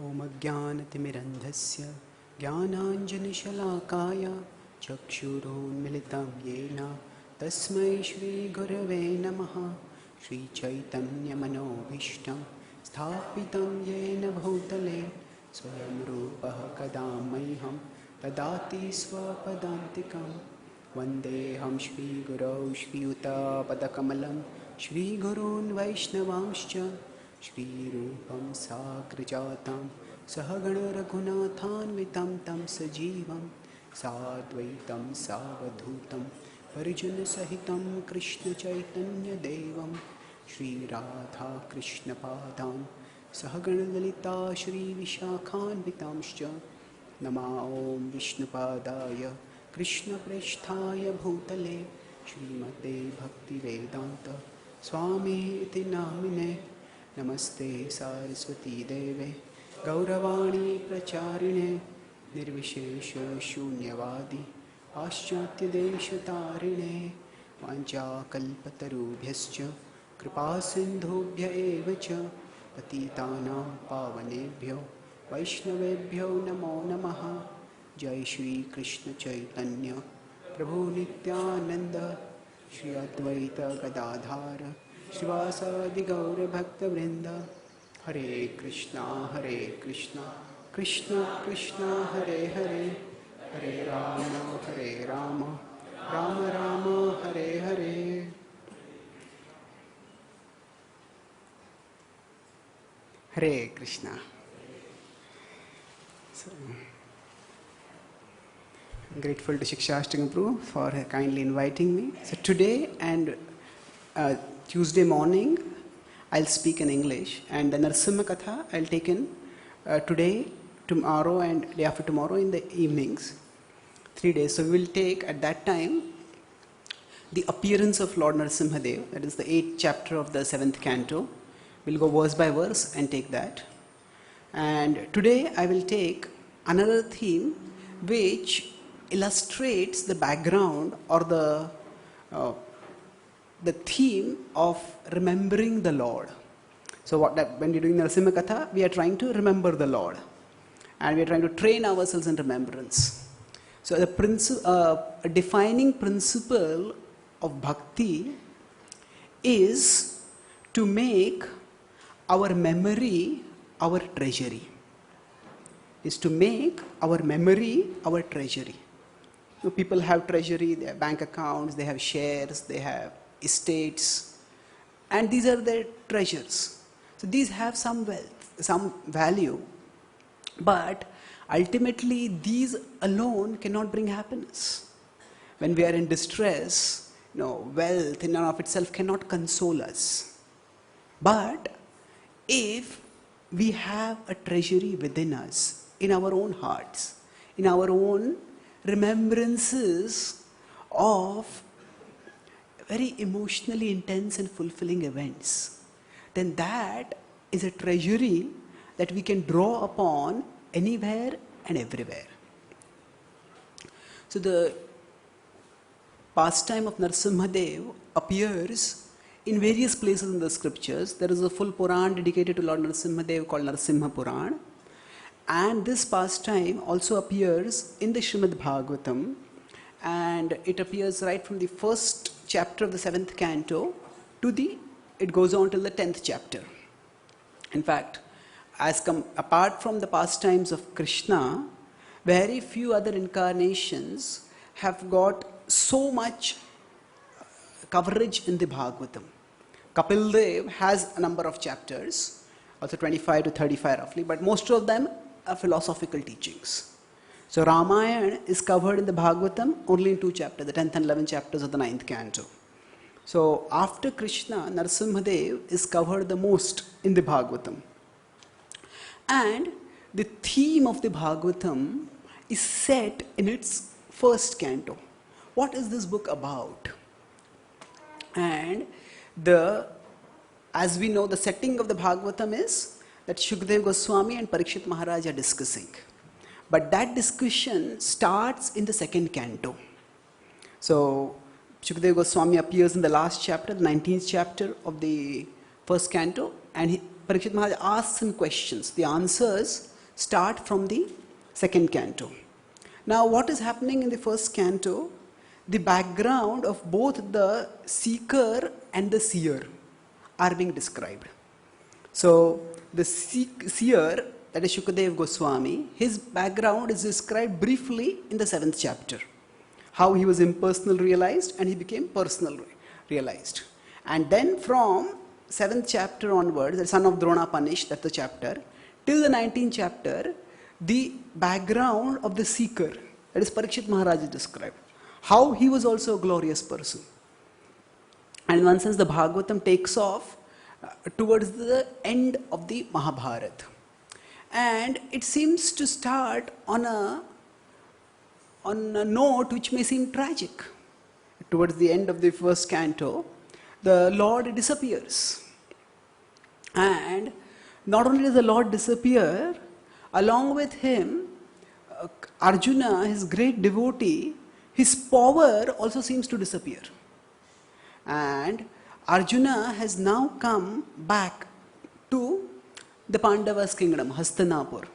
ॐ अज्ञानतिमिरन्धस्य ज्ञानाञ्जनशलाकाय चक्षुरुन्मिलितं येन तस्मै श्रीगुरवे नमः। श्रीचैतन्यमनोभीष्टं स्थापितं येन भूतले स्वयं रूपः कदा मह्यं ददाति स्वपदान्तिकं। वन्देऽहं श्रीगुरौ श्रीयुतापदकमलं श्रीगुरून् वैष्णवांश्च श्रीरूपं साग्रजातं सहगणरघुनाथान्वितं तं सजीवं साद्वैतं सावधूतं परिजनसहितं कृष्णचैतन्यदेवं श्रीराधाकृष्णपादान् सहगणललिता श्रीविशाखान्वितांश्च नमो ॐ विष्णुपादाय कृष्णप्रेष्ठाय भूतले श्रीमते भक्तिवेदान्त स्वामीति नामिने। नमस्ते सारस्वती देवे गौरवाणी प्रचारिणे निर्विशेष शून्यवादी पाश्चात्यदेशतारिणे वाञ्छाकल्पतरुभ्यश्च कृपासिन्धुभ्य एव च पतितानां पावनेभ्यो वैष्णवेभ्यो नमो नमः। जय श्री कृष्ण चैतन्य प्रभु नित्यानंद श्री अद्वैत गदाधार श्रीवासादि गौर भक्तवृंद। हरे कृष्णा कृष्ण कृष्ण हरे हरे, हरे राम राम राम हरे हरे। हरे Krishna. I'm grateful to Shikshashtaka Prabhu for kindly inviting me. So today and Tuesday morning I'll speak in English, and the Narasimha Katha I'll take in today, tomorrow and day after tomorrow in the evenings, 3 days. So we will take at that time the appearance of Lord Narasimha Dev, that is the 8th chapter of the 7th canto. We'll go verse by verse and take that. And today I will take another theme which illustrates the background or the theme of remembering the Lord. So when we're doing the Narasimha Katha, we are trying to remember the Lord, and we are trying to train ourselves in remembrance. So a defining principle of bhakti is to make our memory our treasury. Is to make our memory our treasury. You know, people have treasury, they have bank accounts, they have shares, they have estates, and these are their treasures. So these have some wealth, some value, but ultimately these alone cannot bring happiness. When we are in distress, wealth in and of itself cannot console us. But if we have a treasury within us, in our own hearts, in our own remembrances of very emotionally intense and fulfilling events, then that is a treasury that we can draw upon anywhere and everywhere. So the pastime of Narasimha Dev appears in various places in the scriptures. There is a full Puran dedicated to Lord Narasimha Dev called Narasimha Puran. And this pastime also appears in the Srimad Bhagavatam, and it appears right from the first chapter of the 7th canto it goes on till the 10th chapter. In fact, apart from the pastimes of Krishna, very few other incarnations have got so much coverage in the Bhagavatam. Kapil Dev has a number of chapters, also 25 to 35 roughly, but most of them are philosophical teachings. So Ramayana is covered in the Bhagavatam only in 2 chapters, the 10th and 11th chapters of the 9th canto. So after Krishna, Narasimha Dev is covered the most in the Bhagavatam. And the theme of the Bhagavatam is set in its first canto. What is this book about? And as we know, the setting of the Bhagavatam is that Shukdev Goswami and Parikshit Maharaj are discussing. But that discussion starts in the 2nd canto. So Shukdev Goswami appears in the last chapter, the 19th chapter of the 1st canto, and Parikshit Maharaj asks him questions. The answers start from the second canto. Now what is happening in the first canto? The background of both the seeker and the seer are being described. So the seer, that is Shukadeva Goswami, his background is described briefly in the 7th chapter. How he was impersonal realized and he became personal realized. And then from 7th chapter onwards, the son of Drona punished, that's the chapter, till the 19th chapter, the background of the seeker, that is Parikshit Maharaj, is described. How he was also a glorious person. And in one sense, the Bhagavatam takes off towards the end of the Mahabharata. And it seems to start on a note which may seem tragic. Towards the end of the first canto, the Lord disappears. And not only does the Lord disappear, along with him, Arjuna, his great devotee, his power also seems to disappear. And Arjuna has now come back to the Pandavas' kingdom, Hastinapur.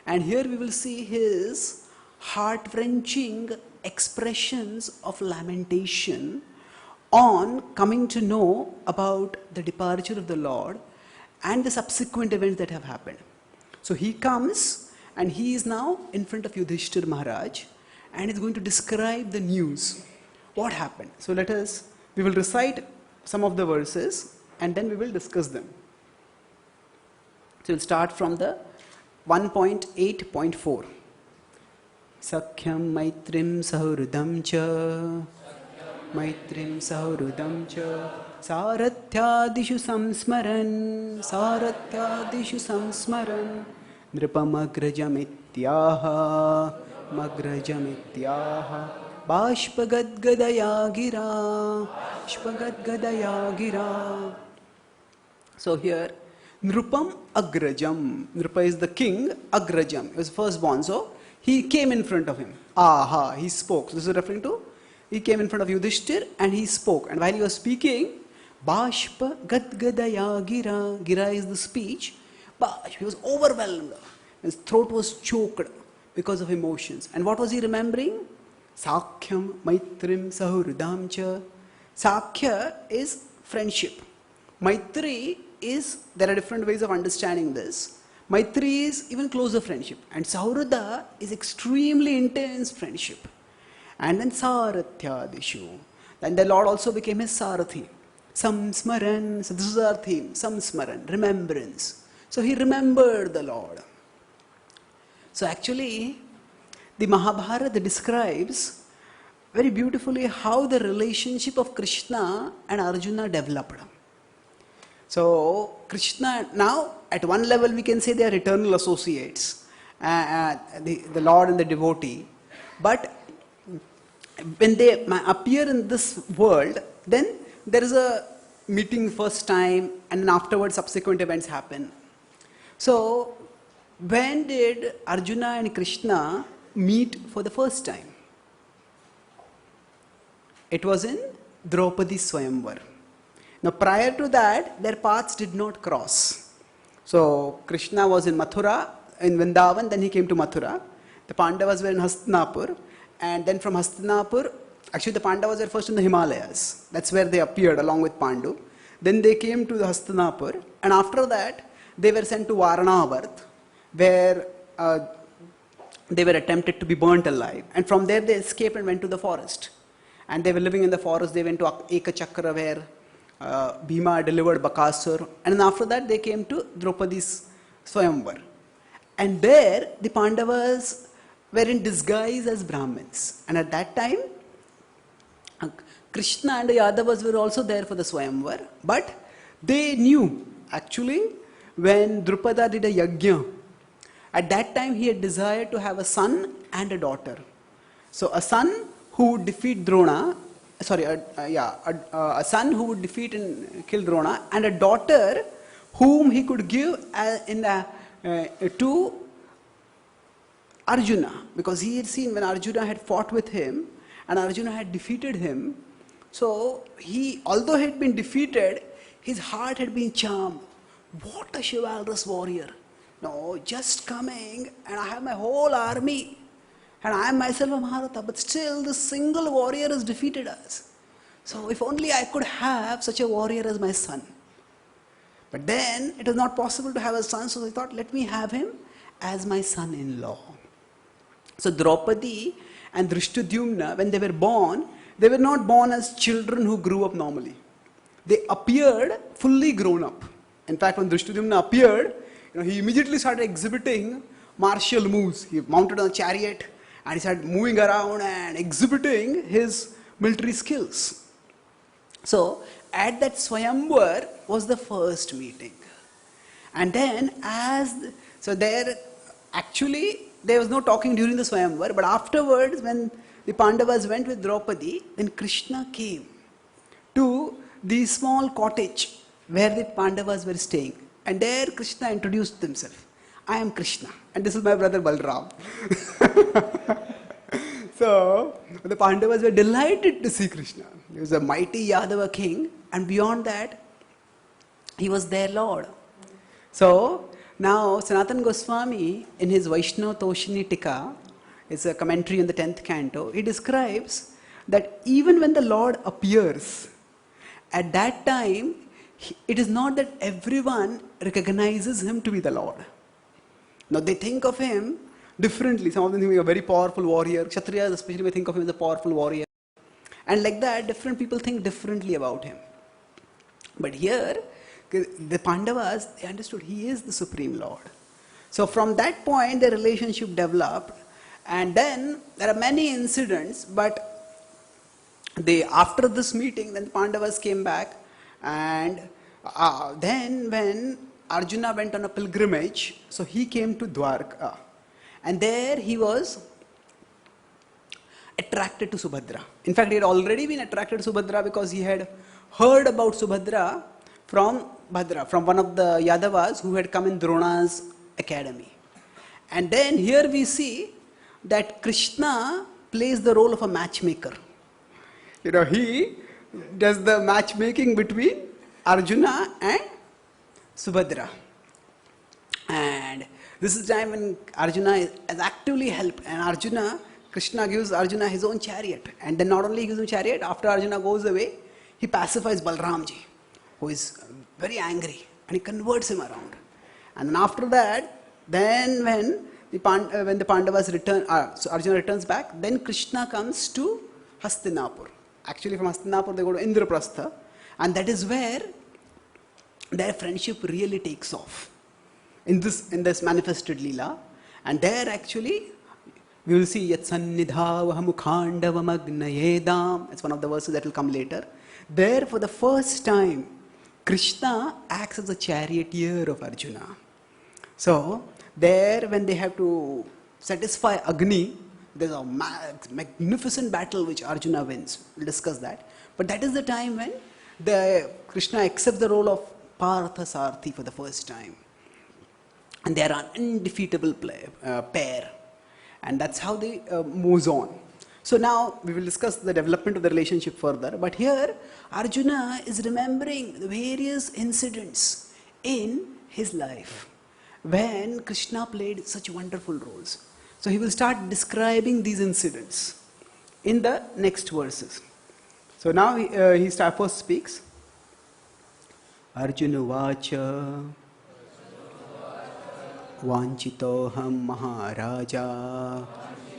And here we will see his heart-wrenching expressions of lamentation on coming to know about the departure of the Lord and the subsequent events that have happened. So he comes and he is now in front of Yudhishthira Maharaj and is going to describe the news. What happened? So we will recite some of the verses and then we will discuss them. So we'll start from the 1.8.4. Sakhyam maitrim sahurudam cha Saratyadishu samsmaran Nripamagrajamittyaha Bashpagadgadaya gira. So here, Nrupam Agrajam. Nrupa is the king, Agrajam. He was firstborn, so he came in front of him. He spoke. So this is referring to, he came in front of Yudhishthir and he spoke. And while he was speaking, Bashpa Gadgadaya gira. Gira is the speech. He was overwhelmed. His throat was choked because of emotions. And what was he remembering? Sakhyam Maitrim Sahurudam cha. Sakhya is friendship. Maitri is, there are different ways of understanding this. Maitri is even closer friendship. And Sahuruda is extremely intense friendship. And then Saratyadishu. Then the Lord also became his Sarathi. Samsmaran. So this is our theme. Samsmaran. Remembrance. So he remembered the Lord. So actually, the Mahabharata describes very beautifully how the relationship of Krishna and Arjuna developed. So Krishna, now at one level we can say they are eternal associates, the Lord and the devotee. But when they appear in this world, then there is a meeting first time and then afterwards subsequent events happen. So when did Arjuna and Krishna meet for the first time? It was in Draupadi Swayamvar. Now prior to that, their paths did not cross. So Krishna was in Mathura, in Vrindavan, then he came to Mathura. The Pandavas were in Hastinapur, and then from Hastinapur, actually the Pandavas were first in the Himalayas. That's where they appeared along with Pandu. Then they came to the Hastinapur, and after that, they were sent to Varanavarth, where they were attempted to be burnt alive. And from there they escaped and went to the forest. And they were living in the forest. They went to Ekachakra, where Bhima delivered Bakasur. And then after that they came to Draupadi's Swayamvar. And there the Pandavas were in disguise as Brahmins. And at that time, Krishna and the Yadavas were also there for the Swayamvar. But they knew, actually, when Drupada did a yajna, at that time he had desired to have a son and a daughter. So a son who would defeat Drona, a son who would defeat and kill Drona, and a daughter whom he could give to Arjuna, because he had seen when Arjuna had fought with him and Arjuna had defeated him. So although he had been defeated, his heart had been charmed. What a chivalrous warrior. No, just coming and I have my whole army and I am myself a Maharata, but still this single warrior has defeated us. So if only I could have such a warrior as my son. But then it was not possible to have a son, so I thought, let me have him as my son-in-law. So Draupadi and Drishtadyumna, when they were not born as children who grew up normally. They appeared fully grown up. In fact, when Drishtadyumna appeared, he immediately started exhibiting martial moves. He mounted on a chariot and he started moving around and exhibiting his military skills. So at that Swayamvar was the first meeting. And then there was no talking during the Swayamvar, but afterwards when the Pandavas went with Draupadi, then Krishna came to the small cottage where the Pandavas were staying. And there Krishna introduced himself. I am Krishna and this is my brother Balram. So the Pandavas were delighted to see Krishna. He was a mighty Yadava king and beyond that he was their lord. So now Sanatana Goswami in his Vaishnava Toshini Tika, it's a commentary on the 10th canto, he describes that even when the Lord appears, at that time, it is not that everyone recognizes him to be the Lord. Now they think of him differently. Some of them think of him a very powerful warrior. Kshatriyas especially may think of him as a powerful warrior. And like that, different people think differently about him. But here, the Pandavas, they understood he is the Supreme Lord. So from that point, the relationship developed. And then there are many incidents, but after this meeting, then the Pandavas came back, and then when Arjuna went on a pilgrimage, so he came to Dwarka, and there he was attracted to Subhadra. In fact, he had already been attracted to Subhadra because he had heard about Subhadra from Bhadra, from one of the Yadavas who had come in Drona's academy. And then here we see that Krishna plays the role of a matchmaker. He does the matchmaking between Arjuna and Subhadra. And this is the time when Arjuna has actively helped, and Krishna gives Arjuna his own chariot. And then not only he gives him chariot, after Arjuna goes away, he pacifies Balramji, who is very angry, and he converts him around. And then after that, then when the Pandavas return, so Arjuna returns back, then Krishna comes to Hastinapur. Actually from Hastinapur they go to Indraprastha, and that is where their friendship really takes off in this manifested Leela. And there actually we will see Yat Sannidhavaha Mukhandavamagnayedam. It's one of the verses that will come later. There for the first time Krishna acts as a charioteer of Arjuna. So there when they have to satisfy Agni, there's a magnificent battle which Arjuna wins. We'll discuss that. But that is the time when Krishna accepts the role of Partha Sarthi for the first time. And they are an undefeatable pair. And that's how they moves on. So now we will discuss the development of the relationship further. But here Arjuna is remembering the various incidents in his life when Krishna played such wonderful roles. So he will start describing these incidents in the next verses. So now he first speaks. Arjuna Vacha Vanchitoham Maharaja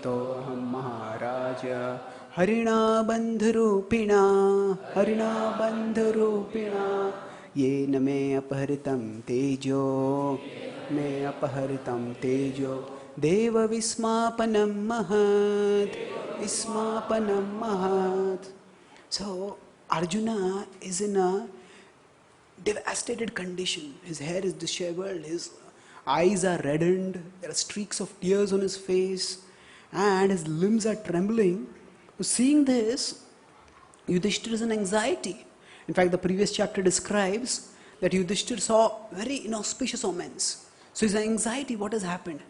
Toham Maharaja Harina Bandharupina Yena me apaharitam tejo Deva Vismapanam Mahat. So Arjuna is in a devastated condition. His hair is disheveled, his eyes are reddened, there are streaks of tears on his face, and his limbs are trembling. Seeing this, Yudhishthira is in anxiety. In fact, the previous chapter describes that Yudhishthira saw very inauspicious omens. So he's in anxiety, what has happened?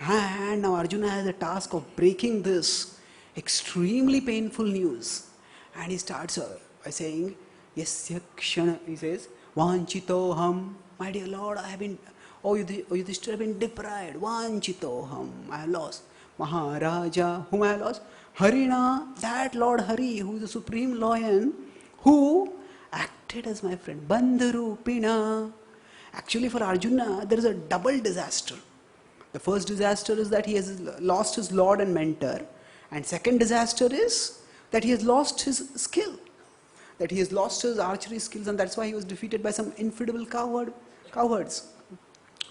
And now Arjuna has a task of breaking this extremely painful news. And he starts by saying, Yasya Kshana, he says, Vanchitoham, my dear Lord, I have been Oh, Yudhishthira, have been deprived. Vanchitoham, I have lost. Maharaja, whom I have lost? Harina, that Lord Hari, who is the supreme lion, who acted as my friend. Bandharupina. Actually, for Arjuna, there is a double disaster. The first disaster is that he has lost his lord and mentor, and second disaster is that he has lost his skill, that he has lost his archery skills, and that's why he was defeated by some infidel cowards.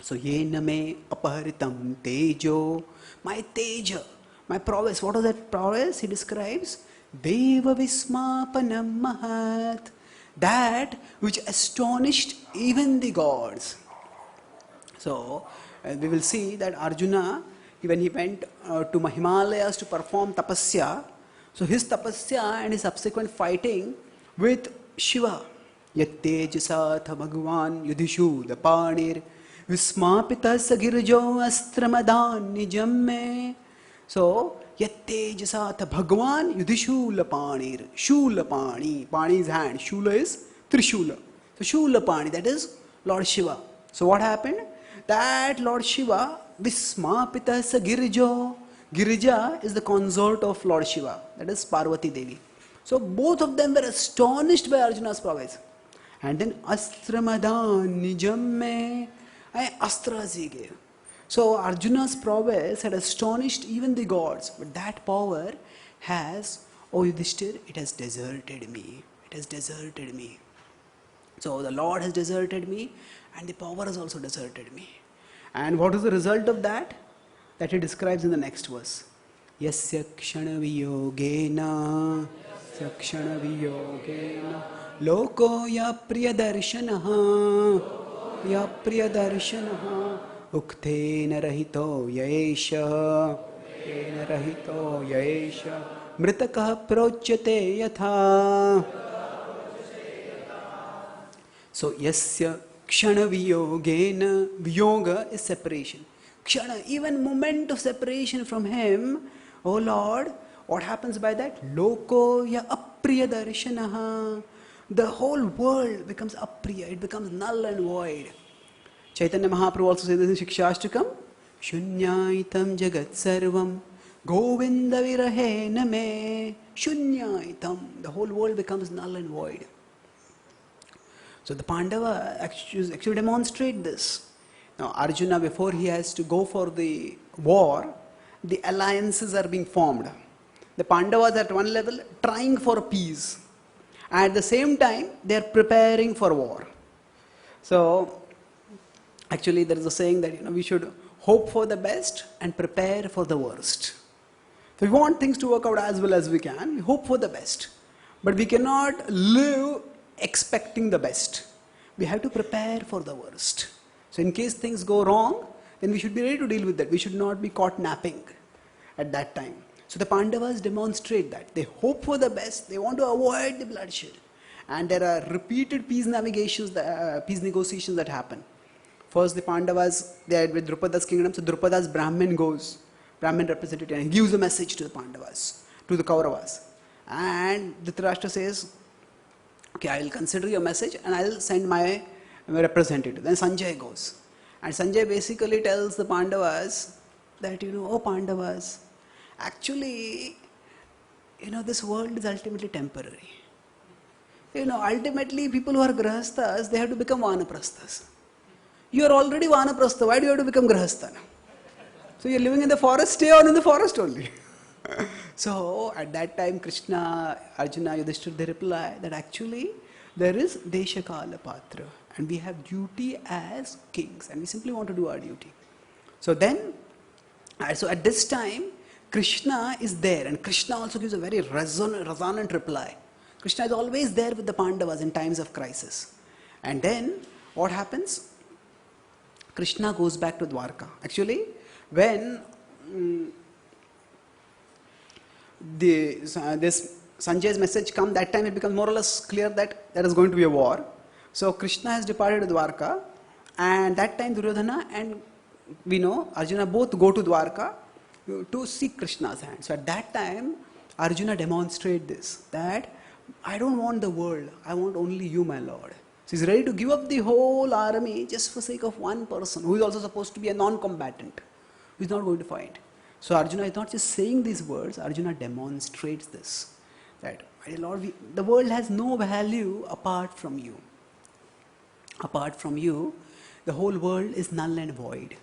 So, yena me apaharitam tejo, my teja, my prowess. What was that prowess? He describes Deva Vismapanam Mahat, that which astonished even the gods. So, we will see that Arjuna, when he went to Himalayas to perform tapasya, so his tapasya and his subsequent fighting with Shiva, Yattejasatha Bhagavan Yudhishu the Panir Vismapita Sagirjo Astramadan Nijamme. So, Yattejasatha Bhagavan Yudhishu Lapanir, Shulapani, Pani is hand, Shula is Trishula. So, Shulapani, that is Lord Shiva. So, what happened? That Lord Shiva, Vismapita sa Girija. Girija is the consort of Lord Shiva, that is Parvati Devi. So both of them were astonished by Arjuna's prowess. And then Astramadan Nijamme, Astras he gave. So Arjuna's prowess had astonished even the gods, but that power has, oh Yudhishthir, it has deserted me. It has deserted me. So the Lord has deserted me, and the power has also deserted me. And what is the result of that? That he describes in the next verse. Yasya kshana viyogena, loko ya priyadarshanaha, ukthena rahito yaesha, mritakah prochyate yatha. So, yasya kshana viyogena, viyoga is separation. Kshana, even moment of separation from him, oh Lord, what happens by that? Loko ya apriya darshanaha. The whole world becomes apriya, it becomes null and void. Chaitanya Mahaprabhu also says this in Shikshashtakam, Shunyaitam jagat sarvam, Govinda virahena me, Shunyaitam. The whole world becomes null and void. So the Pandava actually demonstrate this. Now Arjuna, before he has to go for the war, the alliances are being formed. The Pandavas at one level trying for peace. At the same time, they are preparing for war. So actually there is a saying that we should hope for the best and prepare for the worst. So we want things to work out as well as we can. We hope for the best. But we cannot live expecting the best. We have to prepare for the worst. So in case things go wrong, then we should be ready to deal with that. We should not be caught napping at that time. So the Pandavas demonstrate that. They hope for the best. They want to avoid the bloodshed. And there are repeated peace negotiations that happen. First the Pandavas, they are with Drupada's kingdom. So Drupada's Brahmin goes, Brahmin representative, and he gives a message to the Pandavas, to the Kauravas. And Dhritarashtra says, okay, I will consider your message and I will send my representative. Then Sanjay goes. And Sanjay basically tells the Pandavas that, oh Pandavas, actually, this world is ultimately temporary. Ultimately people who are grahasthas, they have to become vanaprasthas. You are already vanaprastha, why do you have to become grahastha? So you are living in the forest, stay on in the forest only. So at that time Krishna, Arjuna, Yudhishthira, they reply that actually there is Deshakala Patra and we have duty as kings and we simply want to do our duty. So then, so at this time Krishna is there, and Krishna also gives a very resonant reply. Krishna is always there with the Pandavas in times of crisis. And then what happens? Krishna goes back to Dwarka. Actually, when this Sanjay's message comes, that time it becomes more or less clear that there is going to be a war. So Krishna has departed to Dwarka, and that time Duryodhana and we know Arjuna both go to Dwarka to seek Krishna's hand. So at that time Arjuna demonstrates this, that I don't want the world, I want only you, my Lord. So he's ready to give up the whole army just for sake of one person who is also supposed to be a non-combatant, who is not going to fight. So Arjuna is not just saying these words, Arjuna demonstrates this. That, my Lord, the world has no value apart from you. Apart from you, the whole world is null and void.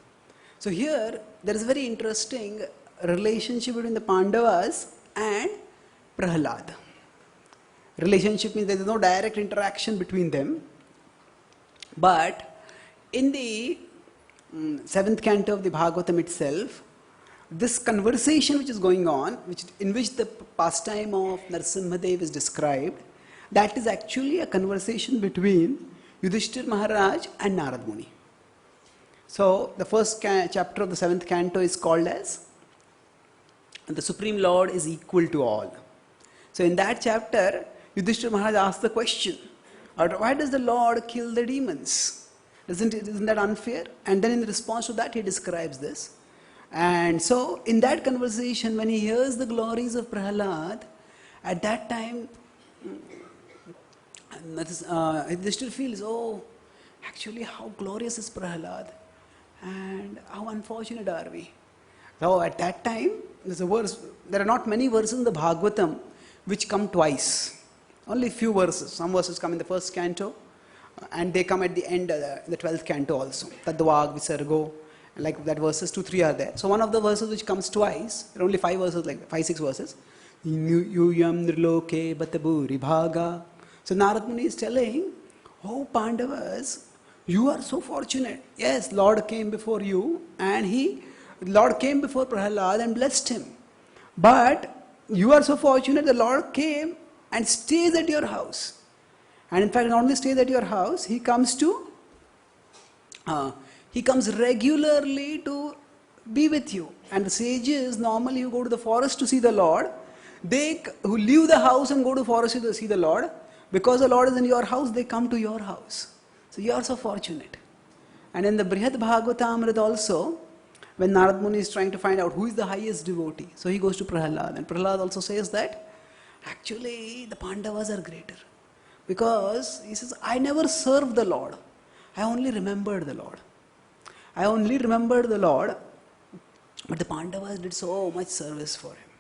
So here, there is a very interesting relationship between the Pandavas and Prahalad. Relationship means there is no direct interaction between them. But in the 7th canto of the Bhagavatam itself, this conversation which is going on, in which the pastime of Narasimhadev is described, that is actually a conversation between Yudhishthir Maharaj and Narad Muni. So the first chapter of the 7th canto is called as the Supreme Lord is equal to all. So in that chapter, Yudhishthir Maharaj asks the question, why does the Lord kill the demons? Isn't that unfair? And then in response to that, he describes this. And so in that conversation, when he hears the glories of Prahalad, at that time, Yudhishthir feels, oh, actually how glorious is Prahalad and how unfortunate are we. So at that time, there's a verse, there are not many verses in the Bhagavatam which come twice. Only few verses. Some verses come in the first canto and they come at the end of the 12th canto also. Tadvag, Visargo, like that verses 2, 3 are there. So one of the verses which comes twice, there are only 5 verses, like 5, 6 verses. Yuyam nirloke bataburi bhaga. So Narad Muni is telling, oh Pandavas, you are so fortunate. Yes, Lord came before you and Lord came before Prahalad and blessed him. But you are so fortunate the Lord came and stays at your house. And in fact, not only stays at your house, he comes regularly to be with you. And the sages, normally who go to the forest to see the Lord, they who leave the house and go to the forest to see the Lord, because the Lord is in your house, they come to your house. So you are so fortunate. And in the Brihad Bhagavatamrita also, when Narad Muni is trying to find out who is the highest devotee, so he goes to Prahalad. And Prahalad also says that, actually, the Pandavas are greater. Because he says, I never served the Lord. I only remembered the Lord. I only remembered the Lord, but the Pandavas did so much service for him.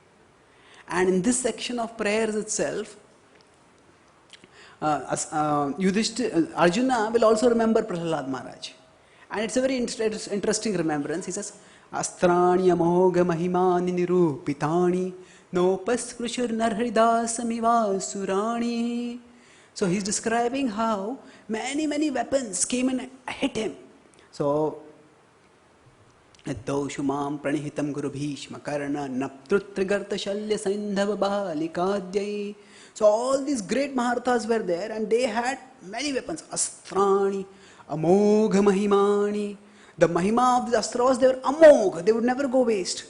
And in this section of prayers itself, Arjuna will also remember Prahalad Maharaj. And it's a very interesting remembrance. He says, Astrani amoga mahimani nirupitani nopasprushur narhridasamiva surani. So he's describing how many weapons came and hit him. So, Shumam pranihitam guru bhishma karna naptrutrigarta shalya sandhava balikadyai. So all these great Maharthas were there and they had many weapons. Astrani, amogha mahimani. The mahima of the astras, they were amogha, they would never go waste.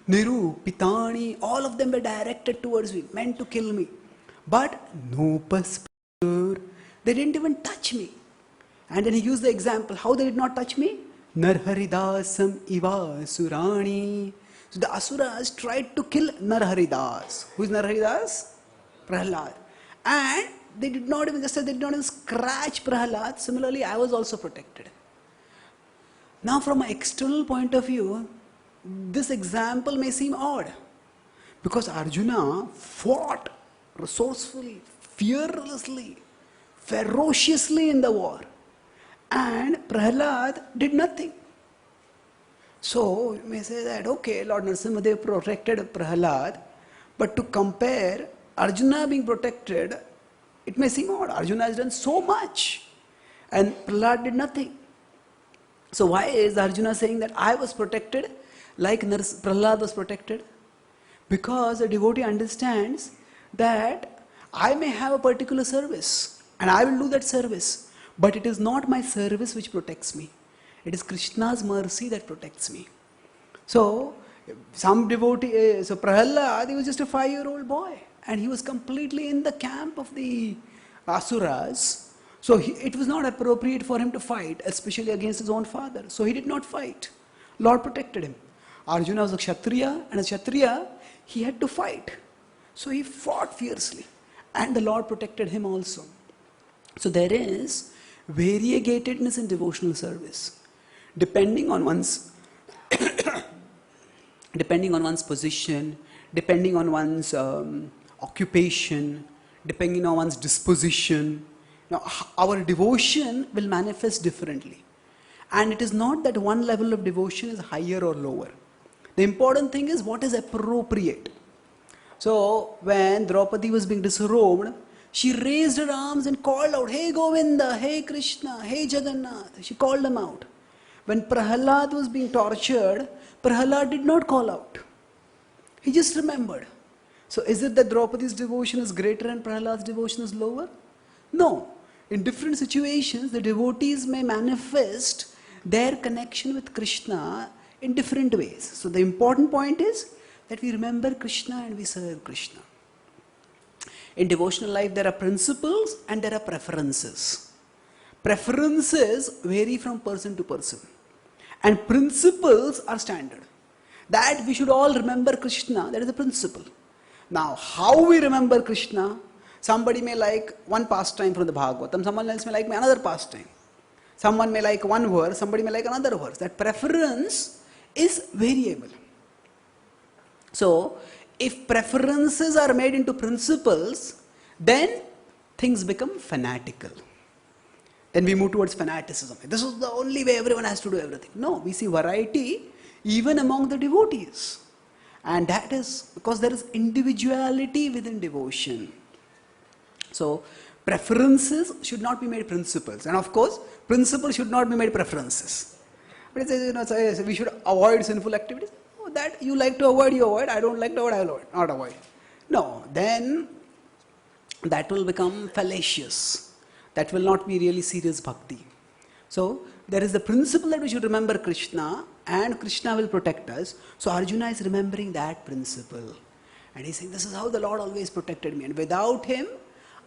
Niru, pitani, all of them were directed towards me, meant to kill me. But no paspur, they didn't even touch me. And then he used the example, how they did not touch me? Narharidasam iva surani. So the asuras tried to kill Narharidas. Who is Narharidas? Prahalad. And they did not even, just as they did not even scratch Prahalad, similarly I was also protected. Now from an external point of view, this example may seem odd. Because Arjuna fought resourcefully, fearlessly, ferociously in the war. And Prahalad did nothing. So you may say that, okay, Lord Narasimhadev protected Prahalad, but to compare Arjuna being protected, it may seem odd. Arjuna has done so much and Prahalad did nothing. So why is Arjuna saying that I was protected like Prahalad was protected? Because a devotee understands that I may have a particular service and I will do that service, but it is not my service which protects me. It is Krishna's mercy that protects me. So some devotee, so Prahalad, he was just a 5-year-old boy and he was completely in the camp of the Asuras. So it was not appropriate for him to fight, especially against his own father. So he did not fight. Lord protected him. Arjuna was a Kshatriya, and as a Kshatriya, he had to fight. So he fought fiercely and the Lord protected him also. So there is variegatedness in devotional service, depending on one's depending on one's position, depending on one's occupation, depending on one's disposition. Now, our devotion will manifest differently. And it is not that one level of devotion is higher or lower. The important thing is what is appropriate. So, when Draupadi was being disrobed, she raised her arms and called out, "Hey Govinda, hey Krishna, hey Jagannath." She called them out. When Prahalad was being tortured, Prahalad did not call out. He just remembered. So is it that Draupadi's devotion is greater and Prahalad's devotion is lower? No. In different situations, the devotees may manifest their connection with Krishna in different ways. So the important point is that we remember Krishna and we serve Krishna. In devotional life, there are principles and there are preferences. Preferences vary from person to person. And principles are standard. That we should all remember Krishna, that is the principle. Now, how we remember Krishna, somebody may like one pastime from the Bhagavatam, someone else may like another pastime. Someone may like one verse, somebody may like another verse. That preference is variable. So, if preferences are made into principles, then things become fanatical. Then we move towards fanaticism. This is the only way everyone has to do everything. No, we see variety even among the devotees. And that is because there is individuality within devotion. So, preferences should not be made principles. And of course, principles should not be made preferences. But it says, we should avoid sinful activities. Oh, that you like to avoid, you avoid. I don't like to avoid, I will not avoid. No, then that will become fallacious. That will not be really serious bhakti. So, there is the principle that we should remember Krishna and Krishna will protect us. So, Arjuna is remembering that principle. And he is saying, this is how the Lord always protected me. And without him,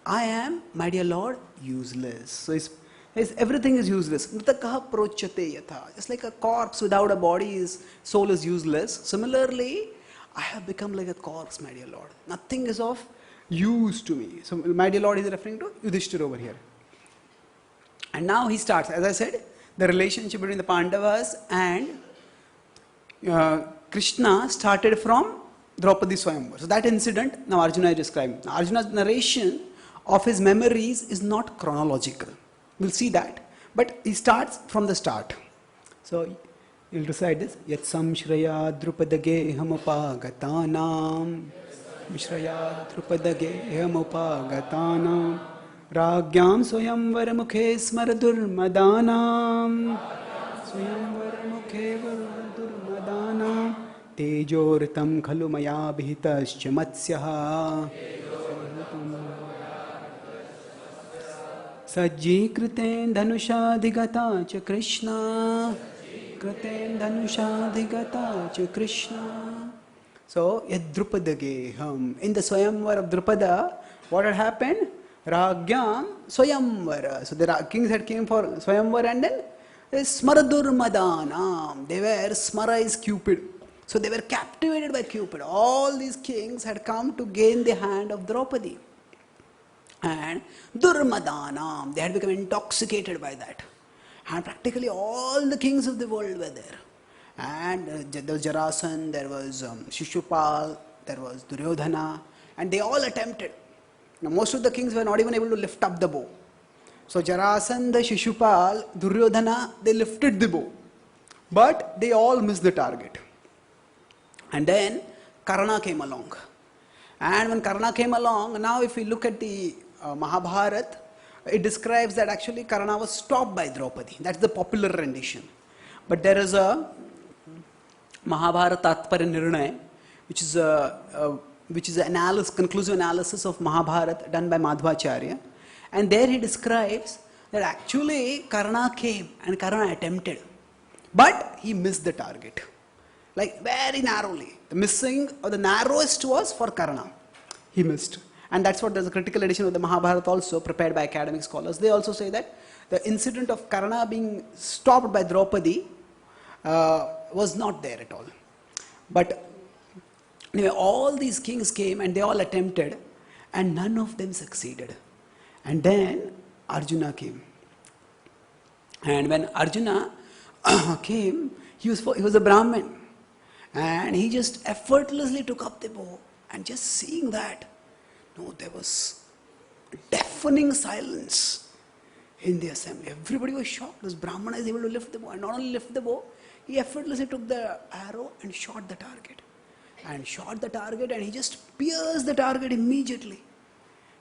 I am, my dear Lord, useless. So, everything is useless. Mritakaha prochate yatha. Just like a corpse without a body, his soul is useless. Similarly, I have become like a corpse, my dear Lord. Nothing is of use to me. So, my dear Lord is referring to Yudhishthira over here. And now he starts, as I said, the relationship between the Pandavas and Krishna started from Draupadi Swayamvar. So that incident now Arjuna is describing. Now Arjuna's narration of his memories is not chronological. We'll see that. But he starts from the start. So you'll recite this. Yat samshraya drupadage hamupagatanam. Mishraya drupadage hamupagatanam. Ragyam swayamvar mukhe smaradurmadanam. Swayamvar mukhe durmadanam. Tejortam khalu maya bhitascha matsyaha. Sajji kriten dhanushadhigata cha Krishna. Kriten dhanushadhigata cha Krishna. So, yad drupadageham. In the Swayamvar of Drupada, what had happened? Ragyam Swayamvara. So the kings had came for Swayamvara and then Smaradurmadanam. They were, Smara is Cupid. So they were captivated by Cupid. All these kings had come to gain the hand of Draupadi. And Durmadanam. They had become intoxicated by that. And practically all the kings of the world were there. And there was Jarasandha, there was Shishupal, there was Duryodhana. And they all attempted. Now, most of the kings were not even able to lift up the bow. So, Jarasandha, Shishupal, Duryodhana, they lifted the bow. But they all missed the target. And then Karna came along. And when Karna came along, now if we look at the Mahabharata, it describes that actually Karna was stopped by Draupadi. That's the popular rendition. But there is a Mahabharata Tatparya Nirnaya, which is an conclusive analysis of Mahabharata done by Madhvacharya. And there he describes that actually Karna came and Karna attempted. But he missed the target. Like very narrowly. The missing or the narrowest was for Karna. He missed. And that's what there's a critical edition of the Mahabharata also prepared by academic scholars. They also say that the incident of Karna being stopped by Draupadi was not there at all. But anyway, all these kings came and they all attempted and none of them succeeded. And then Arjuna came. And when Arjuna came, he was a Brahmin. And he just effortlessly took up the bow. And just seeing that, no, there was deafening silence in the assembly. Everybody was shocked. This Brahmana is able to lift the bow. And not only lift the bow, he effortlessly took the arrow and shot the target. And he just pierced the target immediately.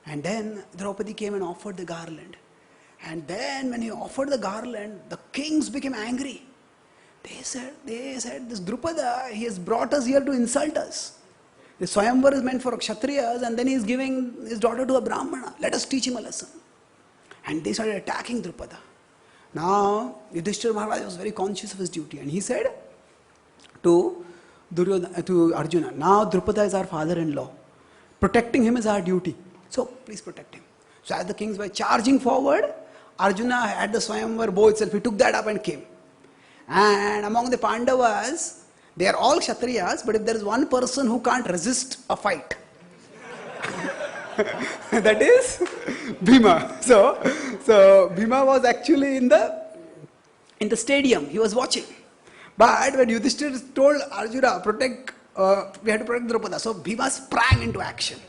And then Draupadi came and offered the garland. And then when he offered the garland, the kings became angry. They said, this Drupada, he has brought us here to insult us. The Swayamvar is meant for Kshatriyas, and then he is giving his daughter to a Brahmana. Let us teach him a lesson. And they started attacking Drupada. Now, Yudhishthira Maharaj was very conscious of his duty, and he said to Arjuna, now Drupada is our father-in-law. Protecting him is our duty. So, please protect him. So, as the kings were charging forward, Arjuna had the Swayamvar bow itself. He took that up and came. And among the Pandavas, they are all Kshatriyas, but if there is one person who can't resist a fight, that is Bhima. So Bhima was actually in the stadium. He was watching. But when Yudhishthira told Arjuna, we had to protect Drupada, so Bhima sprang into action.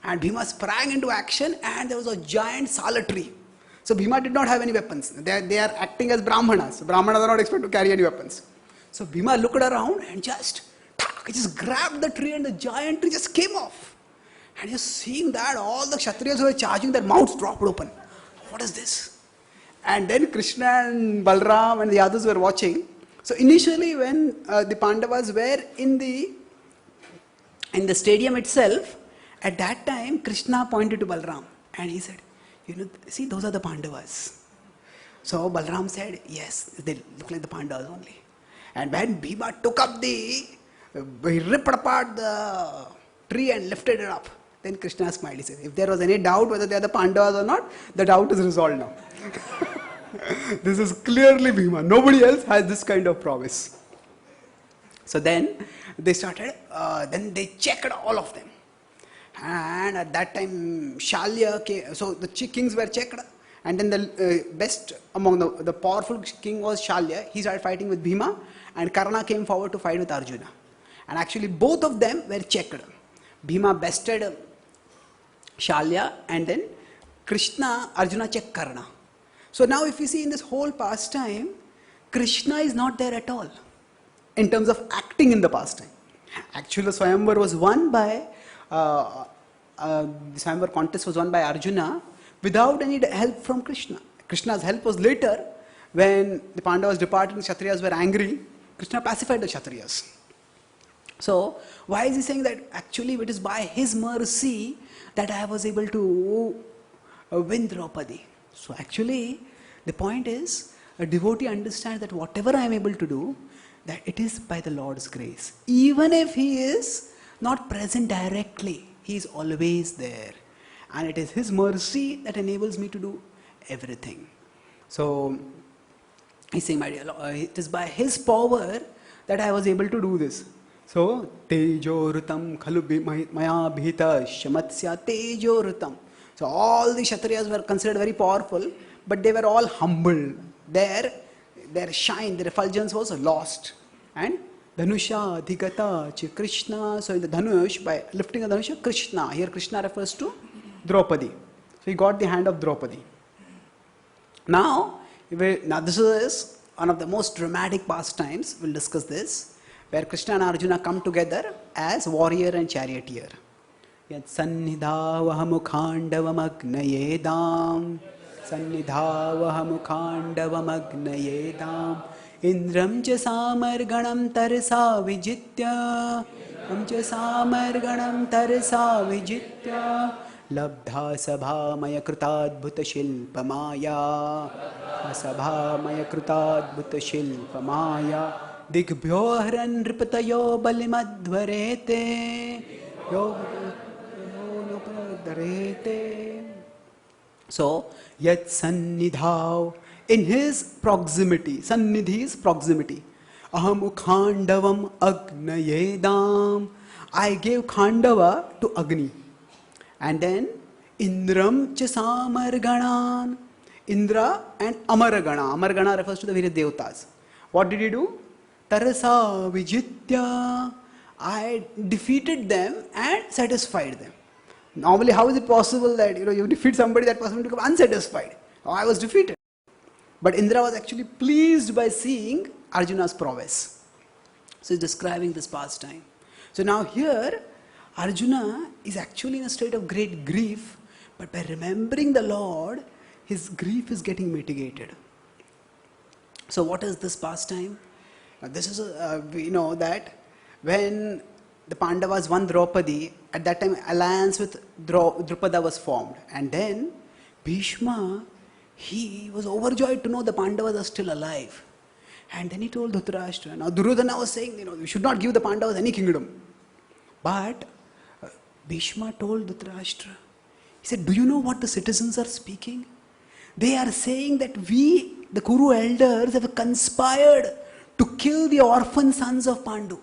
And there was a giant sala tree. So Bhima did not have any weapons. They are acting as Brahmanas. Brahmanas are not expected to carry any weapons. So Bhima looked around and just grabbed the tree, and the giant tree just came off. And just seeing that, all the Kshatriyas who were charging, their mouths dropped open. What is this? And then Krishna and Balram and the others were watching. So initially when the Pandavas were in the stadium itself, at that time Krishna pointed to Balram and he said, see, those are the Pandavas. So Balram said, yes, they look like the Pandavas only. And when Bhima took up he ripped apart the tree and lifted it up. Then Krishna smiled. He said, if there was any doubt whether they are the Pandavas or not, the doubt is resolved now. This is clearly Bhima. Nobody else has this kind of prowess. So then they started, then they checked all of them. And at that time, Shalya came, so the kings were checked. And then the best among the powerful king was Shalya. He started fighting with Bhima. And Karna came forward to fight with Arjuna. And actually both of them were checked. Bhima bested Shalya, and then Arjuna checked Karna. So now if you see in this whole pastime, Krishna is not there at all in terms of acting in the pastime. Actually the Swayamvar was won by, the Swayamvar contest was won by Arjuna without any help from Krishna. Krishna's help was later when the Pandavas departed and Kshatriyas were angry. Krishna pacified the Kshatriyas. So why is he saying that actually it is by his mercy that I was able to win Draupadi? So actually the point is, a devotee understands that whatever I am able to do, that it is by the Lord's grace. Even if he is not present directly, he is always there. And it is his mercy that enables me to do everything. So he's saying, my dear Lord, it is by his power that I was able to do this. So, Tejorutam khalu maya bhita shamatsya tejorutam. So all the Kshatriyas were considered very powerful, but they were all humble. Their shine, their effulgence was lost. And Dhanusha Dhigata Ch Krishna. So in the Dhanush, by lifting the Dhanush, Krishna. Here Krishna refers to Draupadi. So he got the hand of Draupadi. Now this is one of the most dramatic pastimes. We'll discuss this, where Krishna and Arjuna come together as warrior and charioteer. Yat sannidhavahmukhandavamagnayedam sannidhavahmukhandavamagnayedam Indram cha samarganam tarsa vijitya Labdha sabhamaya krutadbhuta shilpamaya Sabhamaya krutadbhuta shilpamaya Digbhyoharan ripatayo balimadvarete So, yat sannidhav, in his proximity, sannidhi is proximity. Aham ukhandavam agnayedam, I gave Khandava to Agni. And then Indram cha samarganan, Indra and Amaragana. Amaragana refers to the various devatas. What did he do? Tarasa Vijitya. I defeated them and satisfied them. Normally, how is it possible that you defeat somebody, that person will become unsatisfied? Oh, I was defeated. But Indra was actually pleased by seeing Arjuna's prowess. So he's describing this pastime. So now here, Arjuna is actually in a state of great grief, but by remembering the Lord, his grief is getting mitigated. So what is this pastime? Now this is, we know that when the Pandavas won Draupadi, at that time alliance with Drupada was formed. And then Bhishma, he was overjoyed to know the Pandavas are still alive. And then he told Dhritarashtra. Now Duryodhana was saying, you should not give the Pandavas any kingdom. But Bhishma told Dhritarashtra, he said, do you know what the citizens are speaking? They are saying that we, the Kuru elders, have conspired to kill the orphan sons of Pandu.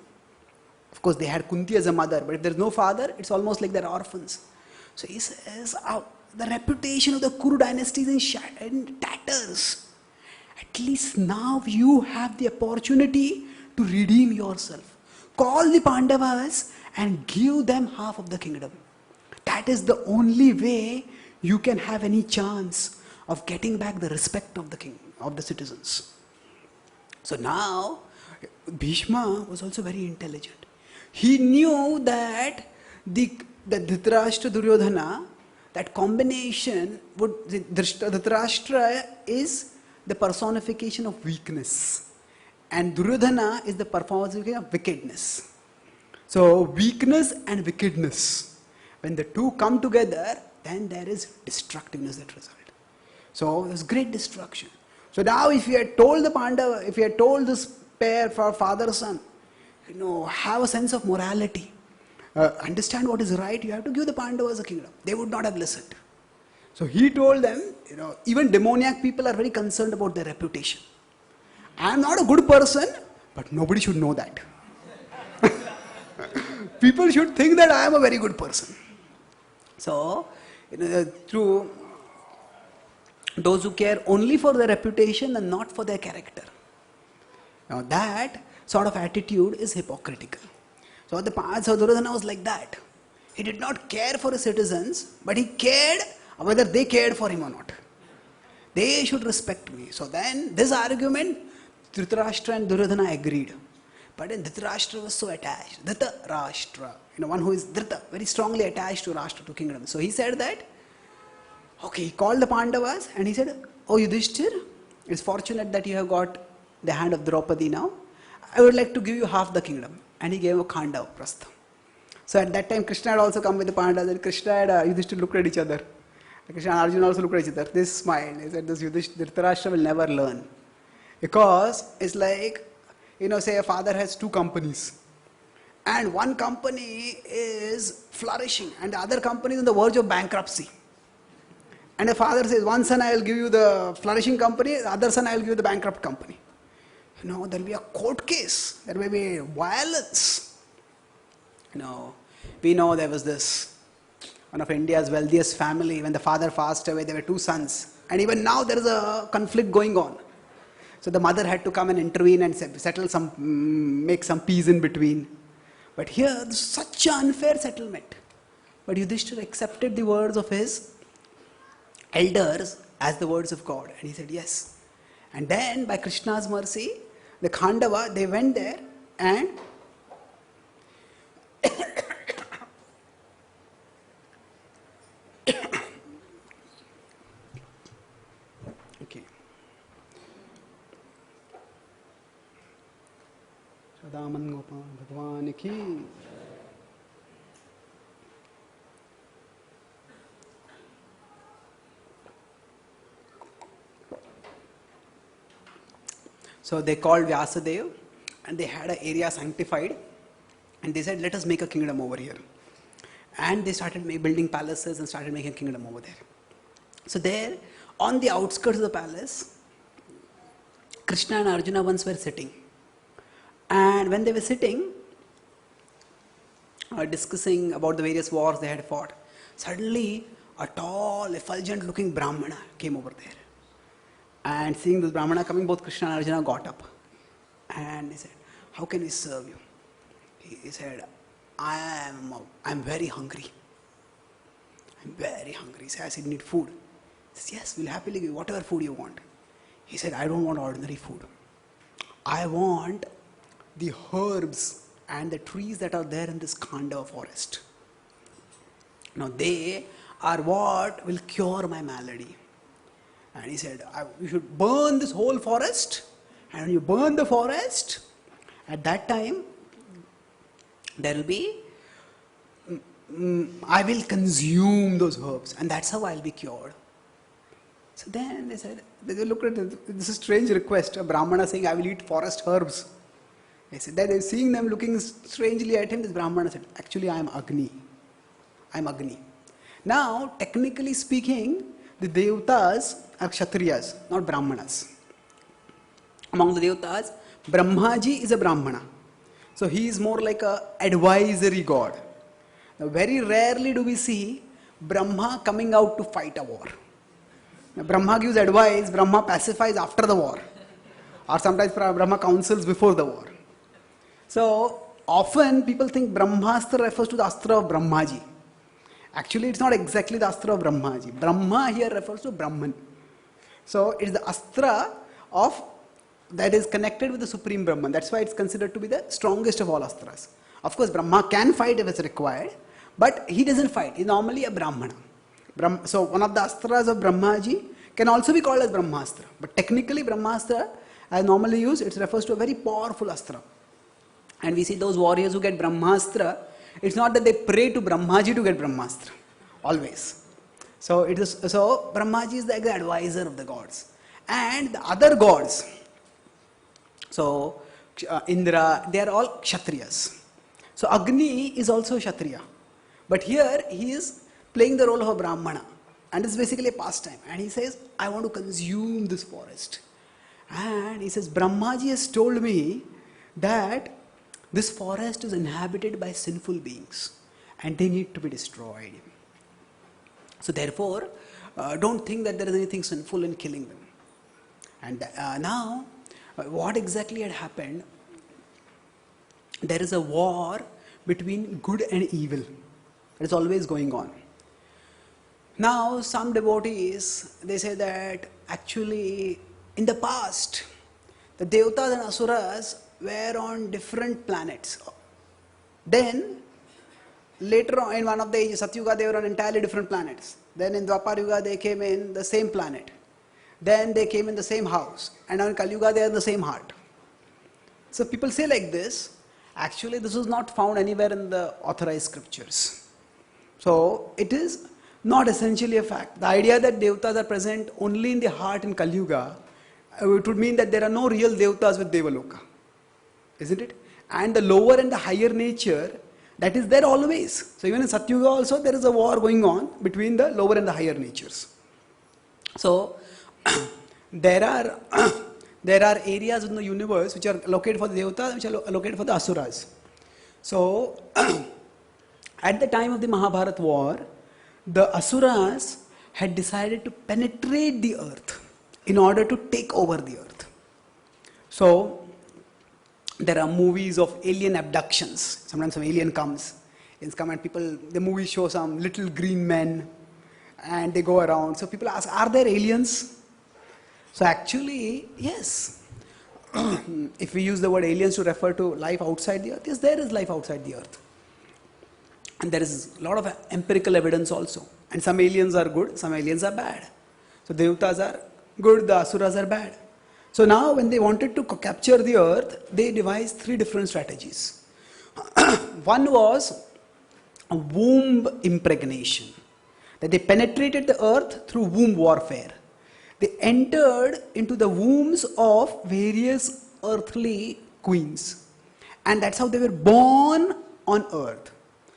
Of course, they had Kunti as a mother, but if there is no father, it's almost like they're orphans. So he says, the reputation of the Kuru dynasty is in tatters. At least now you have the opportunity to redeem yourself. Call the Pandavas and give them half of the kingdom. That is the only way you can have any chance of getting back the respect of the king, of the citizens. So now, Bhishma was also very intelligent. He knew that the Dhritarashtra Duryodhana, that combination Dhritarashtra is the personification of weakness, and Duryodhana is the personification of wickedness. So weakness and wickedness, when the two come together, then there is destructiveness that result. So there's great destruction. So now if you had told the Pandava, if you had told this pair for father son, have a sense of morality, understand what is right, you have to give the Pandavas a kingdom. They would not have listened. So he told them, even demoniac people are very concerned about their reputation. I am not a good person, but nobody should know that. People should think that I am a very good person. So, through those who care only for their reputation and not for their character. Now that sort of attitude is hypocritical. So Duryodhana was like that. He did not care for his citizens, but he cared whether they cared for him or not. They should respect me. So then this argument, Dhritarashtra and Duryodhana agreed. But then Dhritarashtra was so attached. Dhritarashtra, one who is Dhrita, very strongly attached to Rashtra, to kingdom. So he said that, okay, he called the Pandavas and he said, oh Yudhishthir, it's fortunate that you have got the hand of Draupadi now. I would like to give you half the kingdom. And he gave a Khanda Prastha. So at that time Krishna had also come with the Pandavas, and Krishna and Yudhishthir looked at each other. Krishna and Arjuna also looked at each other. They smiled. He said, this Dhritarashtra will never learn. Because it's like, say a father has two companies. And one company is flourishing and the other company is on the verge of bankruptcy. And the father says, one son I will give you the flourishing company, the other son I will give you the bankrupt company. There will be a court case. There will be violence. We know there was this, one of India's wealthiest family, when the father passed away, there were two sons. And even now there is a conflict going on. So the mother had to come and intervene and settle make some peace in between. But here, this is such an unfair settlement. But Yudhishthira accepted the words of his elders as the words of God. And he said, yes. And then, by Krishna's mercy, the Khandava, they went there and okay. Sadaman Gopal Bhagwan ki. So they called Vyasadeva and they had an area sanctified and they said, let us make a kingdom over here. And they started building palaces and started making a kingdom over there. So there, on the outskirts of the palace, Krishna and Arjuna once were sitting. And when they were sitting, discussing about the various wars they had fought, suddenly a tall, effulgent looking Brahmana came over there. And seeing this Brahmana coming, both Krishna and Arjuna got up. And he said, how can we serve you? He said, I'm very hungry. I'm very hungry. He says, I need food. He says, yes, we'll happily give you whatever food you want. He said, I don't want ordinary food. I want the herbs and the trees that are there in this Khanda forest. Now they are what will cure my malady. And he said, you should burn this whole forest. And when you burn the forest, at that time, there will be, I will consume those herbs. And that's how I'll be cured. So then they said, they looked at this is a strange request, a Brahmana saying, I will eat forest herbs. They said, that they're seeing them looking strangely at him, this Brahmana said, actually I am Agni. I am Agni. Now, technically speaking, the Devatas are Kshatriyas, not Brahmanas. Among the Devatas, Brahmaji is a Brahmana. So he is more like a advisory god. Now, very rarely do we see Brahma coming out to fight a war. Now, Brahma gives advice, Brahma pacifies after the war. Or sometimes Brahma counsels before the war. So, often people think Brahmastra refers to the Astra of Brahmaji. Actually, it's not exactly the Astra of Brahmaji. Brahma here refers to Brahman. So, it's the Astra of that is connected with the Supreme Brahman. That's why it's considered to be the strongest of all Astras. Of course, Brahma can fight if it's required, but he doesn't fight. He's normally a Brahmana. So, one of the Astras of Brahmaji can also be called as Brahmastra. But technically, Brahmastra, as normally used, it refers to a very powerful Astra. And we see those warriors who get Brahmastra, it's not that they pray to Brahmaji to get Brahmastra. Always. So, Brahmaji is the advisor of the gods. And the other gods, so Indra, they are all Kshatriyas. So Agni is also Kshatriya. But here he is playing the role of a Brahmana. And it's basically a pastime. And he says, I want to consume this forest. And he says, Brahmaji has told me that this forest is inhabited by sinful beings. And they need to be destroyed. So therefore, don't think that there is anything sinful in killing them. And now, what exactly had happened? There is a war between good and evil. It is always going on. Now, some devotees, they say that actually in the past, the Devatas and Asuras were on different planets. Then, later on in one of the ages, Satyuga, they were on entirely different planets. Then in Dwapar Yuga, they came in the same planet. Then they came in the same house. And now in Kali Yuga, they are in the same heart. So people say like this. Actually, this is not found anywhere in the authorized scriptures. So it is not essentially a fact. The idea that Devatas are present only in the heart in Kali Yuga, it would mean that there are no real Devatas with Devaloka. Isn't it? And the lower and the higher nature, that is there always. So even in Satyuga also, there is a war going on between the lower and the higher natures. So, there are areas in the universe which are located for the Devatas, which are located for the Asuras. So, at the time of the Mahabharata war, the Asuras had decided to penetrate the earth in order to take over the earth. So, there are movies of alien abductions. Sometimes some alien comes and people, the movie shows some little green men and they go around. So people ask, are there aliens? So actually, yes. If we use the word aliens to refer to life outside the earth, yes, there is life outside the earth. And there is a lot of empirical evidence also. And some aliens are good, some aliens are bad. So Devatas are good, the Asuras are bad. So now when they wanted to capture the earth, they devised 3 different strategies. One was a womb impregnation. That they penetrated the earth through womb warfare. They entered into the wombs of various earthly queens. And that's how they were born on earth.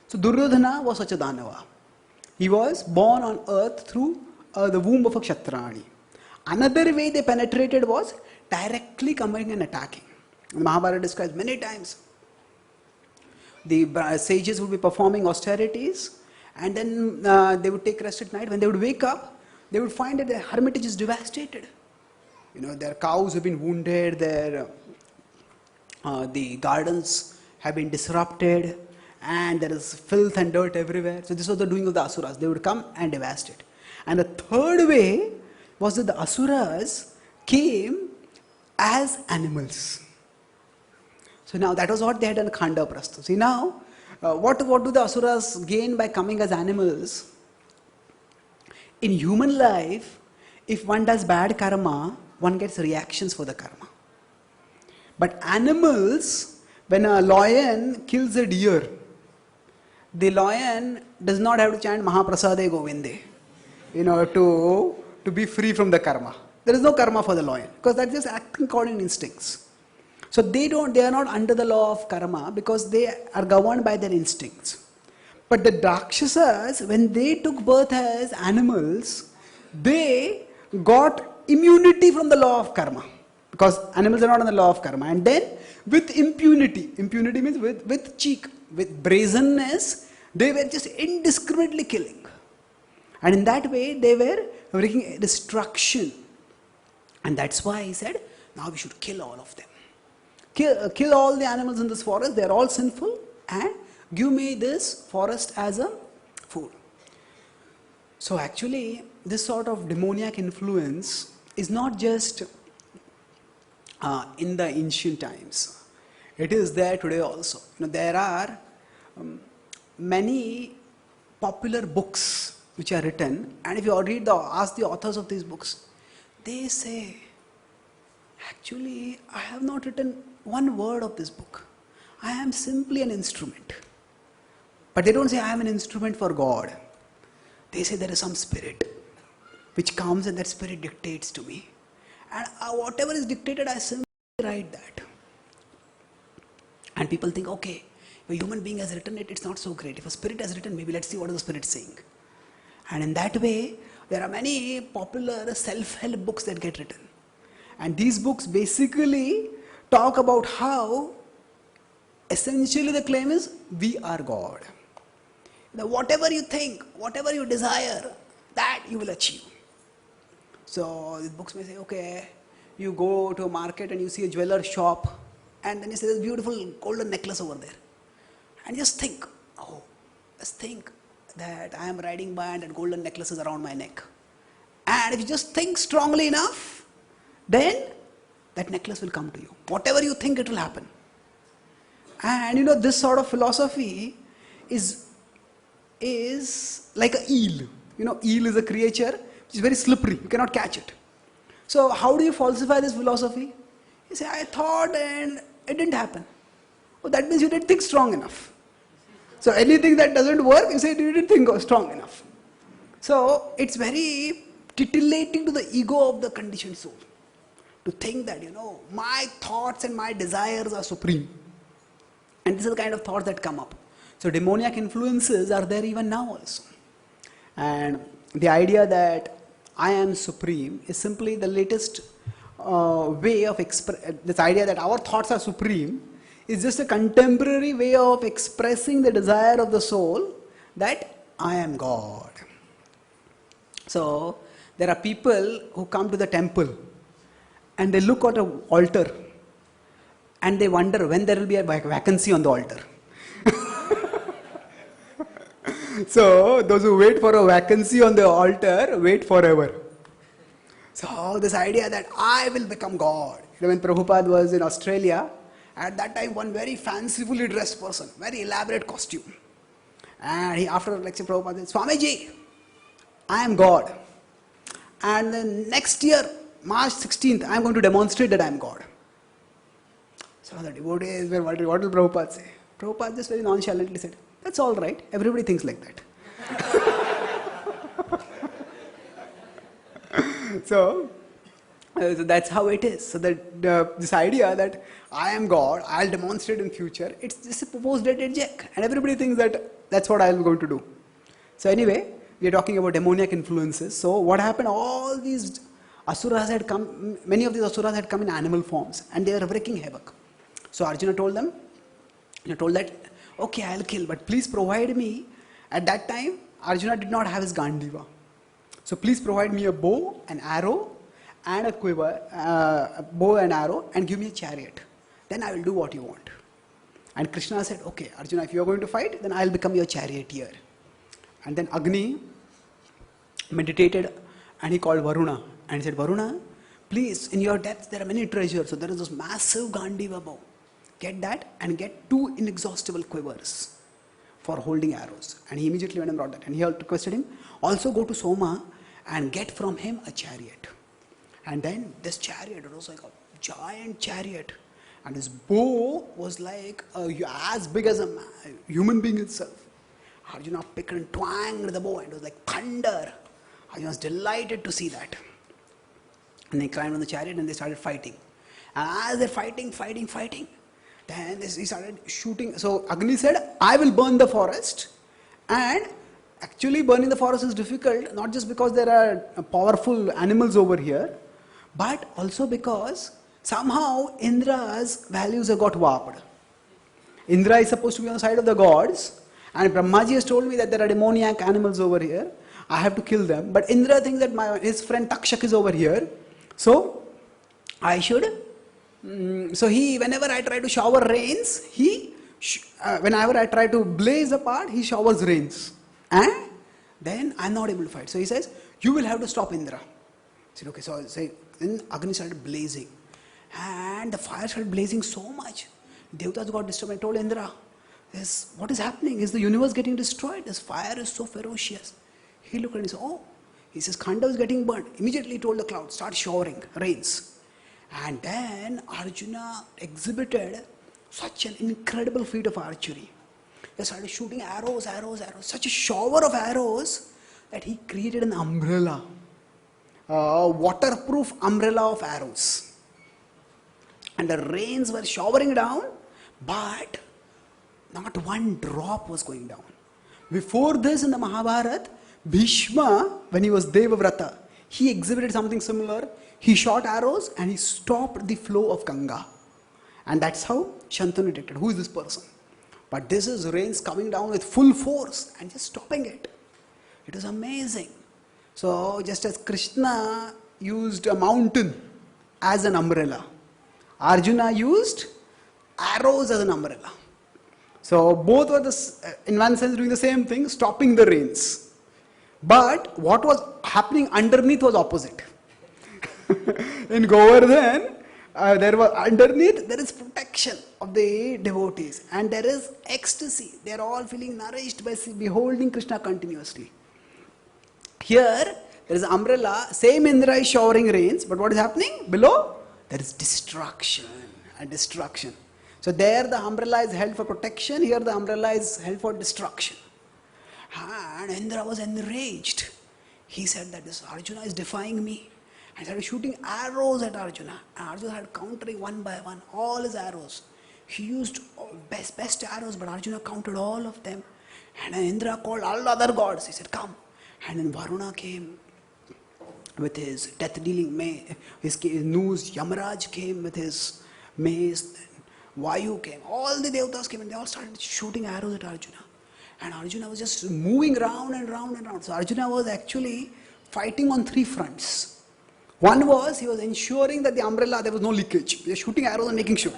So Duryodhana was such a Danava. He was born on earth through the womb of a Kshatrani. Another way they penetrated was directly coming and attacking. The Mahabharata describes many times. The sages would be performing austerities and then they would take rest at night. When they would wake up, they would find that the hermitage is devastated. Their cows have been wounded, the gardens have been disrupted, and there is filth and dirt everywhere. So this was the doing of the asuras. They would come and devastate. And the third way was that the asuras came as animals. So now that was what they had done Khanda Prastha. See now, what do the asuras gain by coming as animals? In human life, if one does bad karma, one gets reactions for the karma. But animals, when a lion kills a deer, the lion does not have to chant Mahaprasade Govinde, to be free from the karma. There is no karma for the lion, because that's just acting according to instincts. So they are not under the law of karma because they are governed by their instincts. But the Rakshasas, when they took birth as animals, they got immunity from the law of karma. Because animals are not on the law of karma. And then with impunity means with cheek, with brazenness, they were just indiscriminately killing. And in that way, they were wreaking destruction. And that's why he said, now we should kill all of them. Kill all the animals in this forest, they are all sinful, and give me this forest as a food. So actually, this sort of demoniac influence is not just in the ancient times. It is there today also. There are many popular books which are written, and if you ask the authors of these books, they say, actually, I have not written one word of this book. I am simply an instrument. But they don't say I am an instrument for God. They say there is some spirit which comes and that spirit dictates to me. And whatever is dictated, I simply write that. And people think, okay, if a human being has written it, it's not so great. If a spirit has written, maybe let's see what is the spirit saying. And in that way, there are many popular self-help books that get written. And these books basically talk about how essentially the claim is we are God. Whatever you think, whatever you desire, that you will achieve. So the books may say, okay, you go to a market and you see a jeweler shop, and then you see this beautiful golden necklace over there. And just think, that I am riding by and that golden necklace is around my neck. And if you just think strongly enough, then that necklace will come to you. Whatever you think, it will happen. And this sort of philosophy is like an eel. Eel is a creature which is very slippery. You cannot catch it. So how do you falsify this philosophy? You say, I thought and it didn't happen. Well, that means you didn't think strong enough. So anything that doesn't work, you say you didn't think strong enough. So it's very titillating to the ego of the conditioned soul to think that, my thoughts and my desires are supreme. And this is the kind of thoughts that come up. So demoniac influences are there even now also. And the idea that I am supreme is simply the latest way of this idea that our thoughts are supreme is just a contemporary way of expressing the desire of the soul that I am God. So there are people who come to the temple and they look at an altar and they wonder when there will be a vacancy on the altar. So those who wait for a vacancy on the altar wait forever. So this idea that I will become God. When Prabhupada was in Australia, at that time one very fancifully dressed person, very elaborate costume. And after lecture Prabhupada said, Swamiji, I am God. And then next year, March 16th, I am going to demonstrate that I am God. So the devotees were wondering, what will Prabhupada say? Prabhupada just very nonchalantly said, that's all right, everybody thinks like that. So that's how it is. So this idea that I am God, I'll demonstrate in future, it's just a post-dated jack. And everybody thinks that that's what I'm going to do. So anyway, we are talking about demoniac influences. So what happened, all these asuras had come, many of these asuras had come in animal forms and they were wreaking havoc. So Arjuna told them, that, okay, I'll kill, but please provide me. At that time, Arjuna did not have his Gandiva. So please provide me a bow, an arrow, and a quiver, a bow and arrow, and give me a chariot. Then I will do what you want. And Krishna said, okay, Arjuna, if you are going to fight, then I will become your charioteer. And then Agni meditated and he called Varuna and he said, Varuna, please, in your depths there are many treasures. So there is this massive Gandiva bow. Get that and get 2 inexhaustible quivers for holding arrows. And he immediately went and brought that. And he requested him, also go to Soma and get from him a chariot. And then this chariot, it was like a giant chariot. And his bow was like as big as a human being itself. Arjuna picked and twanged the bow and it was like thunder. Arjuna was delighted to see that. And they climbed on the chariot and they started fighting. And as they're fighting, then he started shooting. So Agni said, I will burn the forest. And actually burning the forest is difficult, not just because there are powerful animals over here, but also because somehow Indra's values have got warped. Indra is supposed to be on the side of the gods, and Brahmaji has told me that there are demoniac animals over here. I have to kill them. But Indra thinks that his friend Takshak is over here. So I should. So whenever I try to shower rains, whenever I try to blaze a part, he showers rains. And then I'm not able to fight. So he says, you will have to stop Indra. I said, okay, so then Agni started blazing. And the fire started blazing so much. Devatas got disturbed. I told Indra, what is happening? Is the universe getting destroyed? This fire is so ferocious. He looked and he said, oh. He says, Khandava is getting burnt. Immediately he told the clouds, start showering rains. And then Arjuna exhibited such an incredible feat of archery. He started shooting arrows, such a shower of arrows that he created an umbrella, a waterproof umbrella of arrows. And the rains were showering down, but not one drop was going down. Before this in the Mahabharata, Bhishma, when he was Devavrata, he exhibited something similar. He shot arrows and he stopped the flow of Ganga. And that's how Shantanu detected, who is this person? But this is rains coming down with full force and just stopping it. It is amazing. So just as Krishna used a mountain as an umbrella, Arjuna used arrows as an umbrella. So both were, in one sense, doing the same thing, stopping the rains. But what was happening underneath was opposite. In Govardhan, underneath there is protection of the devotees and there is ecstasy. They are all feeling nourished by beholding Krishna continuously. Here there is an umbrella, same Indra is showering rains, but what is happening? Below there is destruction and destruction. So there the umbrella is held for protection, here the umbrella is held for destruction. And Indra was enraged. He said that this Arjuna is defying me. And started shooting arrows at Arjuna. And Arjuna started countering one by one all his arrows. He used best arrows, but Arjuna counted all of them. And then Indra called all the other gods. He said, come. And then Varuna came with his death-dealing mace, his noose. Yamaraj came with his mace. Vayu came. All the devatas came and they all started shooting arrows at Arjuna. And Arjuna was just moving round and round and round. So Arjuna was actually fighting on 3 fronts. One was, he was ensuring that the umbrella, there was no leakage. He was shooting arrows and making sure.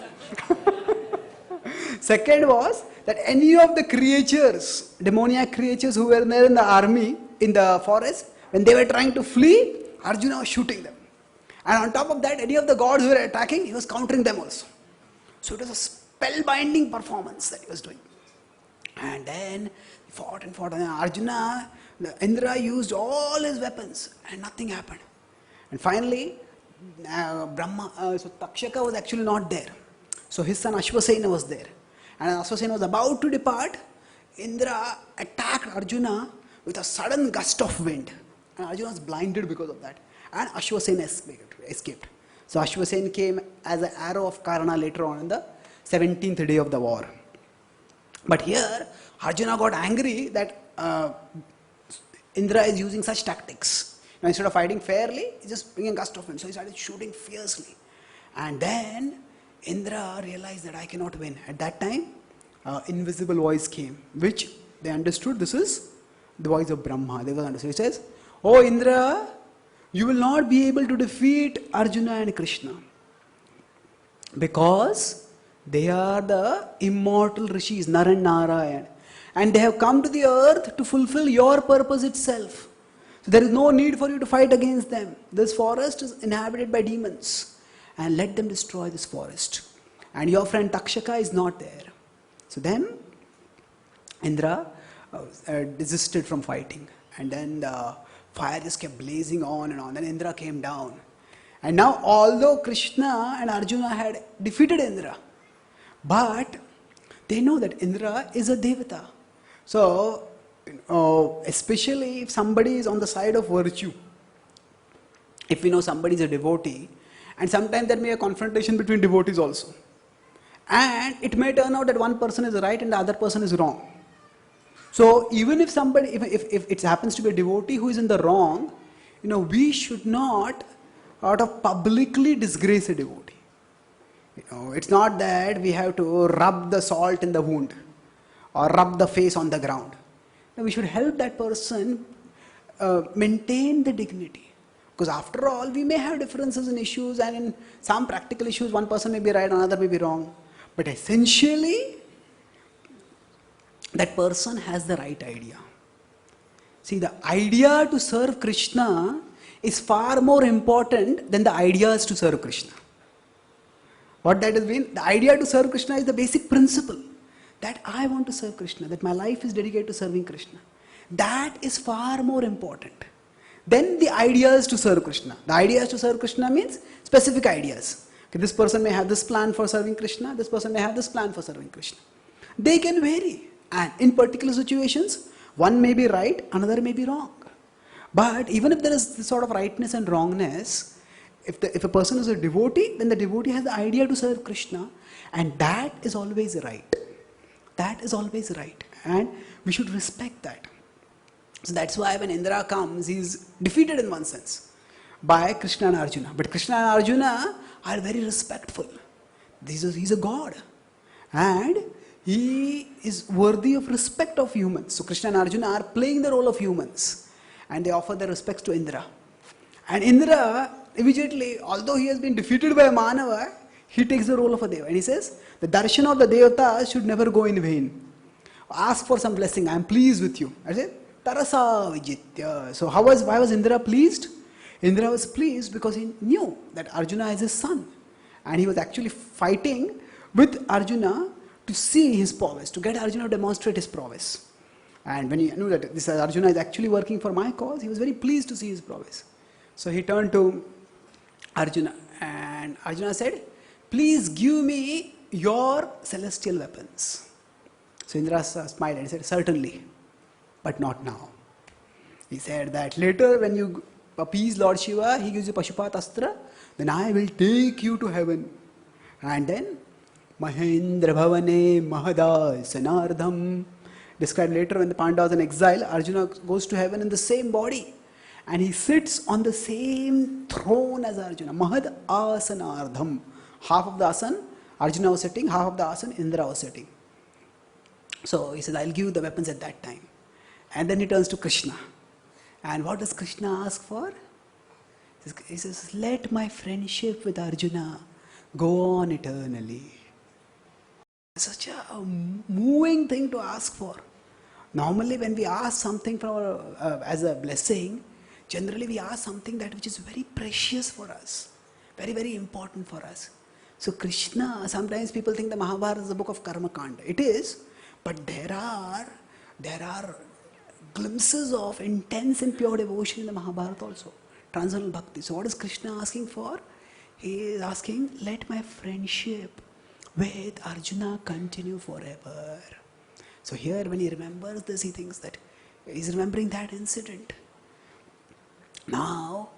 Second was, that any of the creatures, demoniac creatures who were there in the army, in the forest, when they were trying to flee, Arjuna was shooting them. And on top of that, any of the gods who were attacking, he was countering them also. So it was a spellbinding performance that he was doing. And then he fought and fought. And Arjuna, Indra used all his weapons and nothing happened. And finally, so Takshaka was actually not there. So his son Ashwasena was there. And Ashwasena was about to depart. Indra attacked Arjuna with a sudden gust of wind. And Arjuna was blinded because of that. And Ashwasena escaped. So Ashwasena came as an arrow of Karna later on in the 17th day of the war. But here, Arjuna got angry that Indra is using such tactics. Now, instead of fighting fairly, he just bringing a gust of wind. So he started shooting fiercely. And then Indra realized that I cannot win. At that time, invisible voice came, which they understood this is the voice of Brahma. They were understood. He says, oh Indra, you will not be able to defeat Arjuna and Krishna. Because they are the immortal rishis, Nar and Narayan. And they have come to the earth to fulfill your purpose itself. So there is no need for you to fight against them. This forest is inhabited by demons. And let them destroy this forest. And your friend Takshaka is not there. So then Indra desisted from fighting. And then the fire just kept blazing on and on. Then Indra came down. And now, although Krishna and Arjuna had defeated Indra, but they know that Indra is a Devata. So, especially if somebody is on the side of virtue, if we know somebody is a devotee, and sometimes there may be a confrontation between devotees also. And it may turn out that one person is right and the other person is wrong. So, even if somebody, if it happens to be a devotee who is in the wrong, we should not out of publicly disgrace a devotee. It's not that we have to rub the salt in the wound or rub the face on the ground. No, we should help that person maintain the dignity. Because after all, we may have differences in issues, and in some practical issues, one person may be right, another may be wrong. But essentially, that person has the right idea. See, the idea to serve Krishna is far more important than the ideas to serve Krishna. What that has been? The idea to serve Krishna is the basic principle that I want to serve Krishna, that my life is dedicated to serving Krishna. That is far more important than the ideas to serve Krishna. The ideas to serve Krishna means specific ideas. Okay, this person may have this plan for serving Krishna, this person may have this plan for serving Krishna. They can vary, and in particular situations, one may be right, another may be wrong. But even if there is this sort of rightness and wrongness, if a person is a devotee, then the devotee has the idea to serve Krishna, and that is always right. That is always right, and we should respect that. So that's why when Indra comes, he is defeated in one sense by Krishna and Arjuna. But Krishna and Arjuna are very respectful. He's a god, and he is worthy of respect of humans. So Krishna and Arjuna are playing the role of humans, and they offer their respects to Indra. And Indra immediately, although he has been defeated by a Manava, he takes the role of a Deva. And he says, the darshan of the Devatas should never go in vain. Ask for some blessing. I am pleased with you. I said, Tarasa Vijitya. So why was Indra pleased? Indra was pleased because he knew that Arjuna is his son. And he was actually fighting with Arjuna to see his prowess, to get Arjuna to demonstrate his prowess. And when he knew that this Arjuna is actually working for my cause, he was very pleased to see his prowess. So he turned to Arjuna, and Arjuna said, please give me your celestial weapons. So Indra smiled and said, certainly, but not now. He said that later when you appease Lord Shiva, he gives you Pashupat Astra, then I will take you to heaven. And then, Mahendra Bhavane Mahada Sanardham. Described later when the Pandavas in exile, Arjuna goes to heaven in the same body. And he sits on the same throne as Arjuna. Mahad Asanardham. Half of the asan, Arjuna was sitting, half of the asan, Indra was sitting. So he says, I'll give you the weapons at that time. And then he turns to Krishna. And what does Krishna ask for? He says, let my friendship with Arjuna go on eternally. Such a moving thing to ask for. Normally when we ask something as a blessing, generally we ask something which is very precious for us. Very, very important for us. So Krishna, sometimes people think the Mahabharata is a book of Karma Kanda. It is, but there are glimpses of intense and pure devotion in the Mahabharata also. Transcendental bhakti. So what is Krishna asking for? He is asking, let my friendship with Arjuna continue forever. So here when he remembers this, he thinks that he's remembering that incident. Now,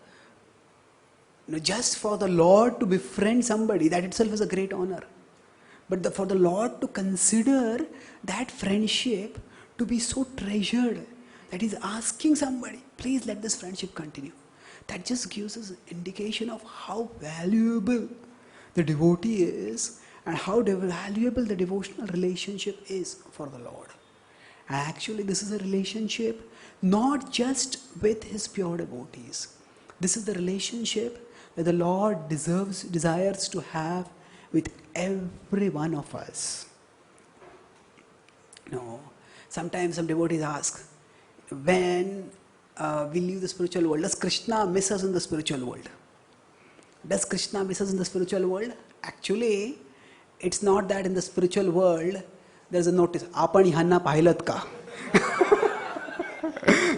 just for the Lord to befriend somebody, that itself is a great honor. But for the Lord to consider that friendship to be so treasured, that he's asking somebody, please let this friendship continue. That just gives us an indication of how valuable the devotee is and how valuable the devotional relationship is for the Lord. And actually this is a relationship not just with his pure devotees. This is the relationship that the Lord desires to have with every one of us. No. Sometimes some devotees ask, when we leave the spiritual world, does Krishna miss us in the spiritual world? Does Krishna miss us in the spiritual world? Actually, it's not that in the spiritual world there is a notice, Apan Hanna Pahilat ka.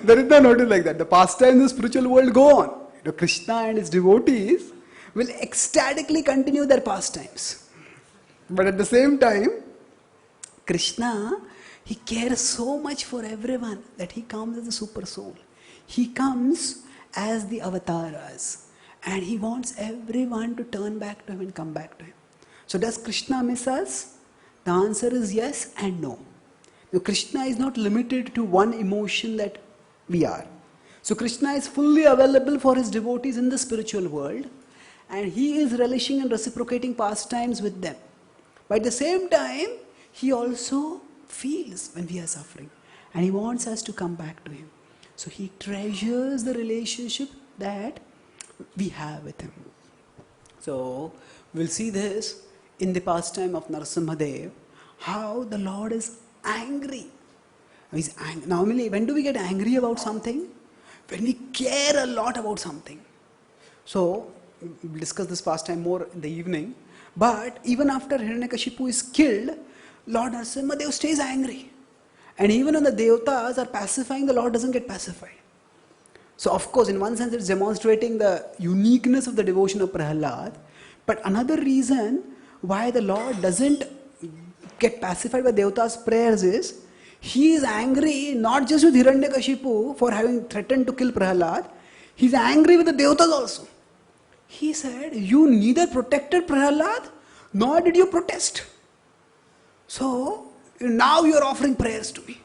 There is no notice like that. The pastimes in the spiritual world go on. Krishna and his devotees will ecstatically continue their pastimes. But at the same time, Krishna, he cares so much for everyone that he comes as a super soul. He comes as the avatars. And he wants everyone to turn back to him and come back to him. So does Krishna miss us? The answer is yes and no. Now, Krishna is not limited to one emotion that we are. So Krishna is fully available for his devotees in the spiritual world, and he is relishing and reciprocating pastimes with them. But at the same time, he also feels when we are suffering, and he wants us to come back to him. So he treasures the relationship that we have with him. So we'll see this in the pastime of Narasimhadev, how the Lord is angry. Normally, when do we get angry about something? When we care a lot about something. So we'll discuss this pastime more in the evening. But even after Hiranyakashipu is killed, Lord Narasimhadev stays angry. And even when the Devatas are pacifying, the Lord doesn't get pacified. So of course, in one sense, it's demonstrating the uniqueness of the devotion of Prahlad. But another reason why the Lord doesn't get pacified by Devata's prayers is, he is angry not just with Hiranyakashipu for having threatened to kill Prahlad, he is angry with the Devatas also. He said, you neither protected Prahlad, nor did you protest. So, now you are offering prayers to me.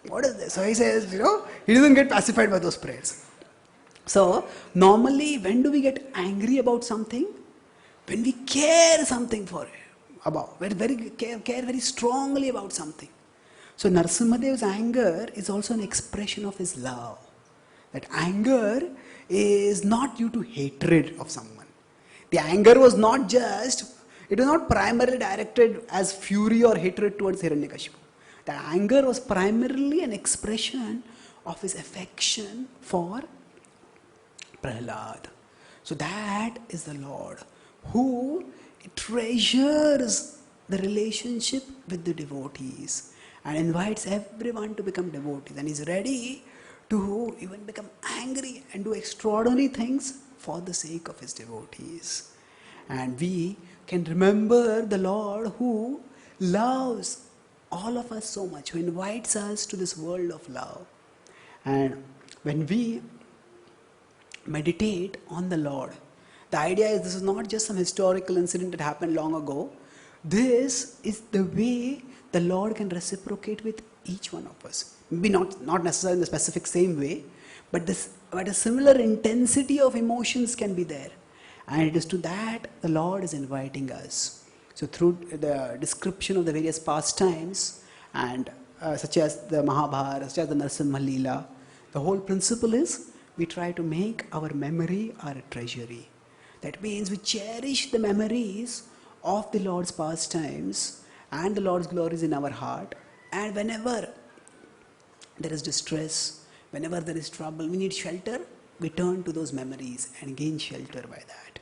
What is this? So he says, he doesn't get pacified by those prayers. So, normally, when do we get angry about something? When we care something for it, care very strongly about something. So, Narasimhadev's anger is also an expression of his love. That anger is not due to hatred of someone. The anger was not primarily directed as fury or hatred towards Hiranyakashipu. The anger was primarily an expression of his affection for Prahlad. So that is the Lord who treasures the relationship with the devotees and invites everyone to become devotees, and is ready to even become angry and do extraordinary things for the sake of his devotees. And we can remember the Lord who loves all of us so much, who invites us to this world of love. And when we meditate on the Lord, the idea is this is not just some historical incident that happened long ago. This is the way the Lord can reciprocate with each one of us. Maybe not necessarily in the specific same way, but a similar intensity of emotions can be there. And it is to that the Lord is inviting us. So through the description of the various pastimes, and such as the Mahabharata, such as the Narasimha Leela, the whole principle is we try to make our memory our treasury. That means we cherish the memories of the Lord's pastimes and the Lord's glories in our heart. And whenever there is distress, whenever there is trouble, we need shelter, we turn to those memories and gain shelter by that.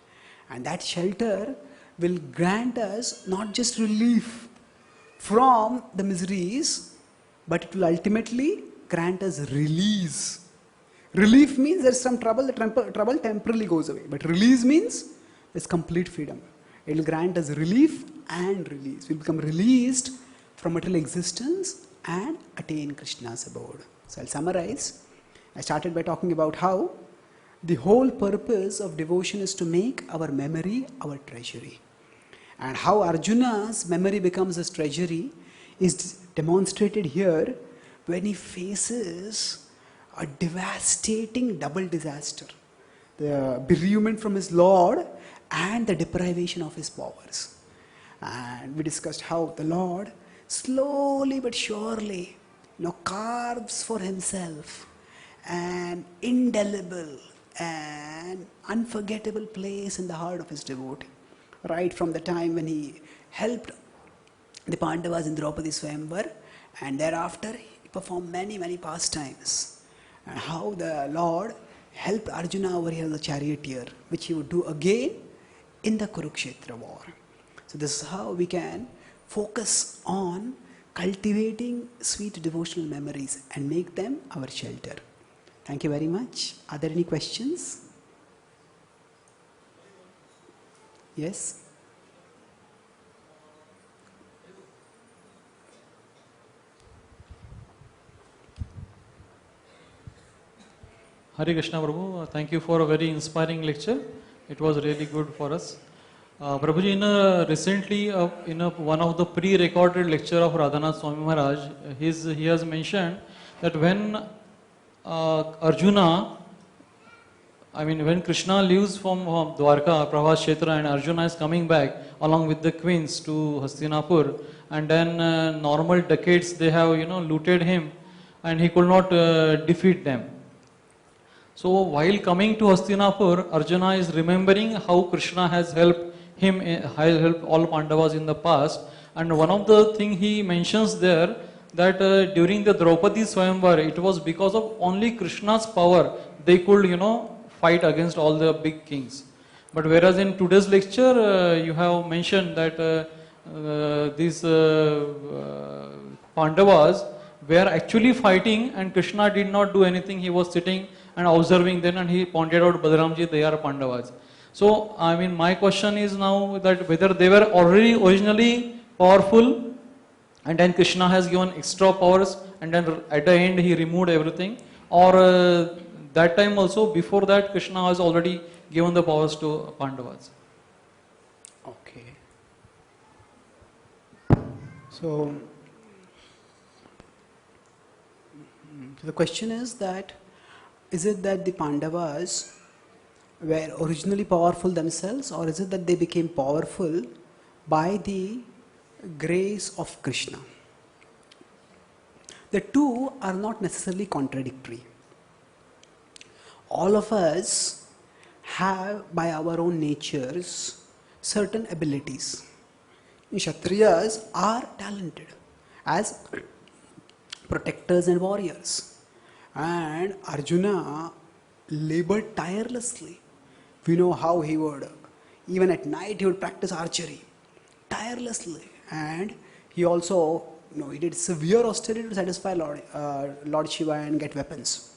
And that shelter will grant us not just relief from the miseries, but it will ultimately grant us release. Relief means there is some trouble, the trouble temporarily goes away. But release means there's complete freedom. It will grant us relief and release. We'll become released from material existence and attain Krishna's abode. So I'll summarize. I started by talking about how the whole purpose of devotion is to make our memory our treasury. And how Arjuna's memory becomes his treasury is demonstrated here when he faces a devastating double disaster. The bereavement from his Lord and the deprivation of his powers. And we discussed how the Lord slowly but surely carves for himself an indelible an unforgettable place in the heart of his devotee. Right from the time when he helped the Pandavas in Draupadi Swayamvar, and thereafter he performed many, many pastimes. And how the Lord helped Arjuna over here as a charioteer, which he would do again in the Kurukshetra war. So this is how we can focus on cultivating sweet devotional memories and make them our shelter. Thank you very much. Are there any questions? Yes? Hare Krishna Prabhu, thank you for a very inspiring lecture. It was really good for us. Prabhuji, recently in one of the pre-recorded lecture of Radhanath Swami Maharaj, he has mentioned that when when Krishna leaves from Dwarka, Prabhas Kshetra, and Arjuna is coming back along with the queens to Hastinapur, and then normal decades they have looted him, and he could not defeat them. So while coming to Hastinapur, Arjuna is remembering how Krishna has helped him, has helped all Pandavas in the past. And one of the things he mentions there, that during the Draupadi Swayamvar, it was because of only Krishna's power they could, fight against all the big kings. But whereas in today's lecture, you have mentioned that these Pandavas were actually fighting, and Krishna did not do anything. He was sitting and observing them, and he pointed out, Balaramji, they are Pandavas. So, my question is now that whether they were already originally powerful, and then Krishna has given extra powers, and then at the end he removed everything, or that time also, before that, Krishna has already given the powers to Pandavas. Okay. So the question is that, is it that the Pandavas were originally powerful themselves, or is it that they became powerful by the grace of Krishna? The two are not necessarily contradictory. All of us have, by our own natures, certain abilities. Kshatriyas are talented as protectors and warriors. And Arjuna labored tirelessly. We know how he would, even at night, he would practice archery tirelessly. And he also, he did severe austerity to satisfy Lord Shiva and get weapons.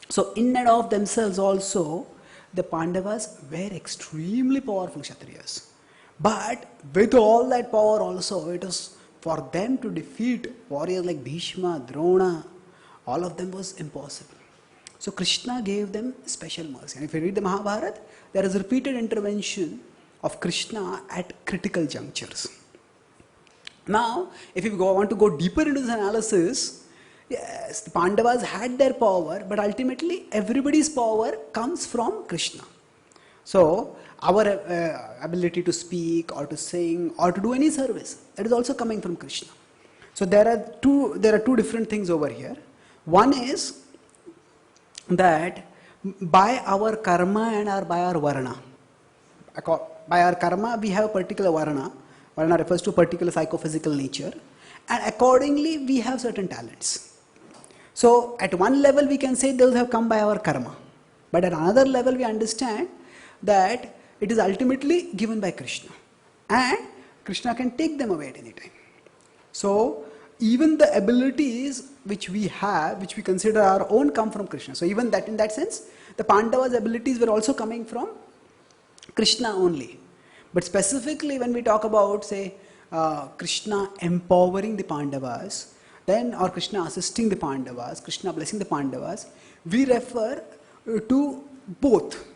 So, in and of themselves also, the Pandavas were extremely powerful Kshatriyas. But with all that power also, it was for them to defeat warriors like Bhishma, Drona, all of them was impossible. So Krishna gave them special mercy. And if you read the Mahabharata, there is repeated intervention of Krishna at critical junctures. Now, if you want to go deeper into this analysis, yes, the Pandavas had their power, but ultimately everybody's power comes from Krishna. So, our ability to speak or to sing or to do any service, that is also coming from Krishna. So there are two different things over here. One is that by our karma and by our varna. By our karma, we have a particular varna. Varna refers to a particular psychophysical nature. And accordingly, we have certain talents. So, at one level, we can say those have come by our karma. But at another level, we understand that it is ultimately given by Krishna. And Krishna can take them away at any time. So, even the abilities which we have, which we consider our own, come from Krishna. So even that, in that sense, the Pandavas' abilities were also coming from Krishna only. But specifically when we talk about, say, Krishna empowering the Pandavas, then, or Krishna assisting the Pandavas, Krishna blessing the Pandavas, we refer to both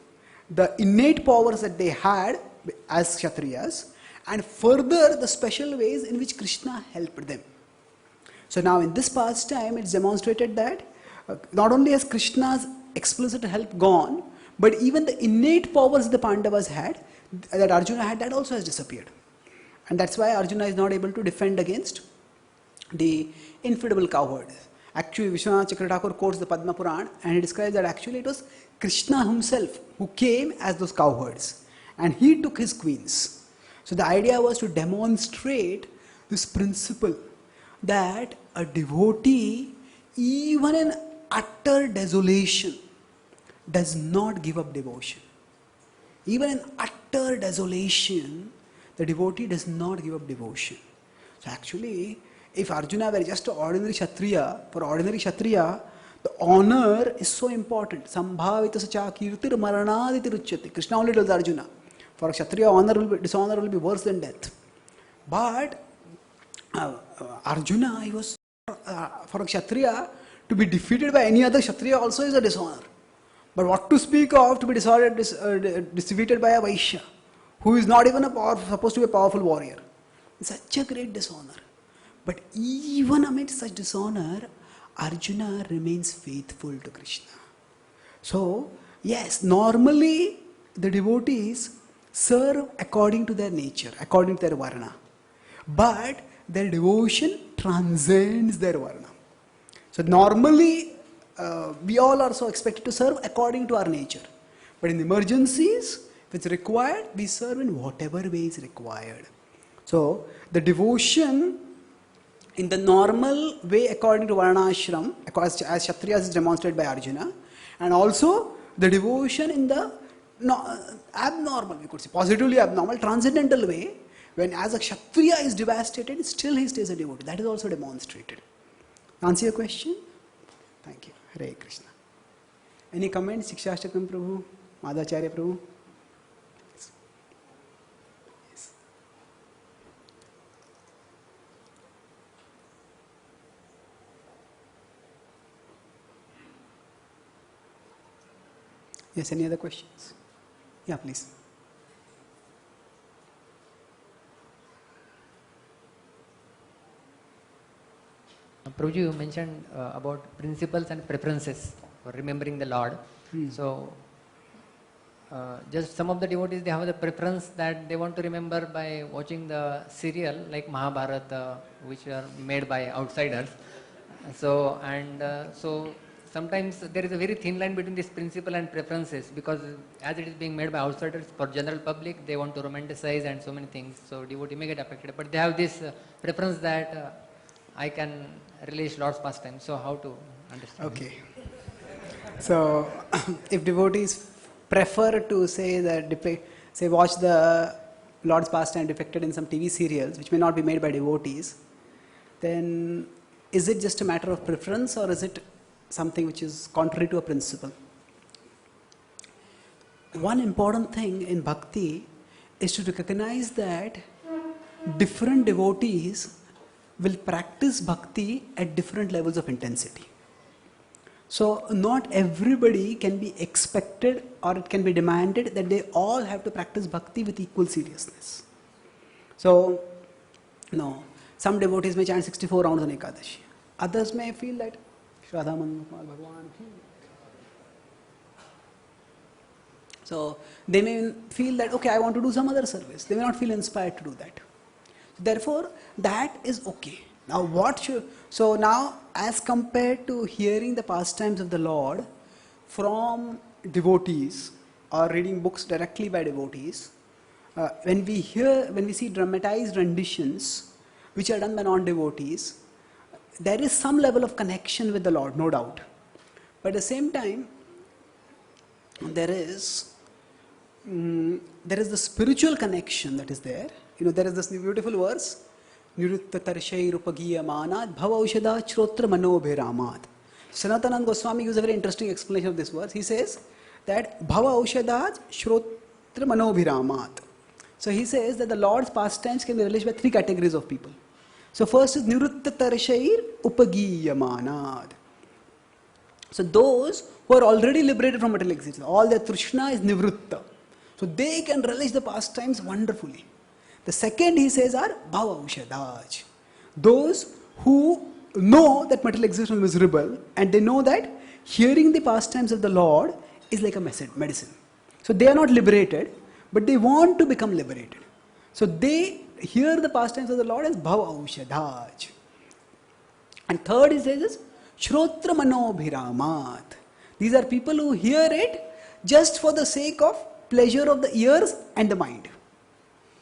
the innate powers that they had as Kshatriyas, and further the special ways in which Krishna helped them. So now in this pastime, it's demonstrated that not only has Krishna's explicit help gone, but even the innate powers the Pandavas had, that Arjuna had, that also has disappeared. And that's why Arjuna is not able to defend against the infidel cowherd. Actually, Vishwanath Chakravarti quotes the Padma Puran and he describes that actually it was Krishna himself who came as those cowherds and he took his queens. So the idea was to demonstrate this principle that a devotee, even in utter desolation, does not give up devotion. Even in utter desolation, the devotee does not give up devotion. So actually, if Arjuna were just an ordinary Kshatriya, for ordinary Kshatriya, the honor is so important. Sambhavita sacha kirtir maranaditi ruchyate. Krishna only tells Arjuna, for a Kshatriya, dishonor will be worse than death. But Arjuna, he was, for a Kshatriya, to be defeated by any other Kshatriya also is a dishonor. But what to speak of to be defeated by a Vaishya, who is not even supposed to be a powerful warrior. It's such a great dishonor. But even amid such dishonor, Arjuna remains faithful to Krishna. So, yes, normally the devotees serve according to their nature, according to their varna. But their devotion transcends their varna. So normally, we all are so expected to serve according to our nature. But in emergencies, if it's required, we serve in whatever way is required. So, the devotion in the normal way according to Varnashram, as Kshatriyas is demonstrated by Arjuna, and also the devotion in the abnormal, we could say, positively abnormal, transcendental way, when as a Kshatriya is devastated, still he stays a devotee. That is also demonstrated. Answer your question? Thank you. Hare Krishna. Any comments? Shikshashtakam Prabhu? Madhacharya Prabhu? Yes. Yes, any other questions? Yeah, please. Prabhuji, you mentioned about principles and preferences for remembering the Lord. So, just some of the devotees, they have the preference that they want to remember by watching the serial like Mahabharata, which are made by outsiders. So, so sometimes there is a very thin line between this principle and preferences, because as it is being made by outsiders, for general public, they want to romanticize and so many things. So devotee may get affected, but they have this preference that I can relish Lord's pastime. So how to understand? Okay. So if devotees prefer to say that watch the Lord's pastime depicted in some TV serials which may not be made by devotees, then is it just a matter of preference or is it something which is contrary to a principle? One important thing in bhakti is to recognize that different devotees will practice bhakti at different levels of intensity. So not everybody can be expected or it can be demanded that they all have to practice bhakti with equal seriousness. So, no, some devotees may chant 64 rounds on Ekadashi. Others may feel that Shraddha Mangal Bhagwan. So they may feel that, okay, I want to do some other service. They may not feel inspired to do that. Therefore, that is okay. Now so now as compared to hearing the pastimes of the Lord from devotees or reading books directly by devotees, when we see dramatized renditions which are done by non-devotees, there is some level of connection with the Lord, no doubt. But at the same time, there is the spiritual connection that is there. There is this beautiful verse, Nirutta Tarshair Upagiyamanad Bhavaushada Shrotra Manobhiramad. Sanatananda Goswami gives a very interesting explanation of this verse. He says that Bhavaushada Shrotra Manobhiramad. So he says that the Lord's pastimes can be realized by three categories of people. So first is Nirutta Tarshair Upagiyamanad. So those who are already liberated from material existence, all their Trishna is Nivritta. So they can relish the pastimes wonderfully. The second, he says, are Bhavaushadaj. Those who know that material existence is miserable and they know that hearing the pastimes of the Lord is like a medicine. So they are not liberated, but they want to become liberated. So they hear the pastimes of the Lord as Bhavaushadaj. And third, he says, is Shrotra manobhiramat. These are people who hear it just for the sake of pleasure of the ears and the mind.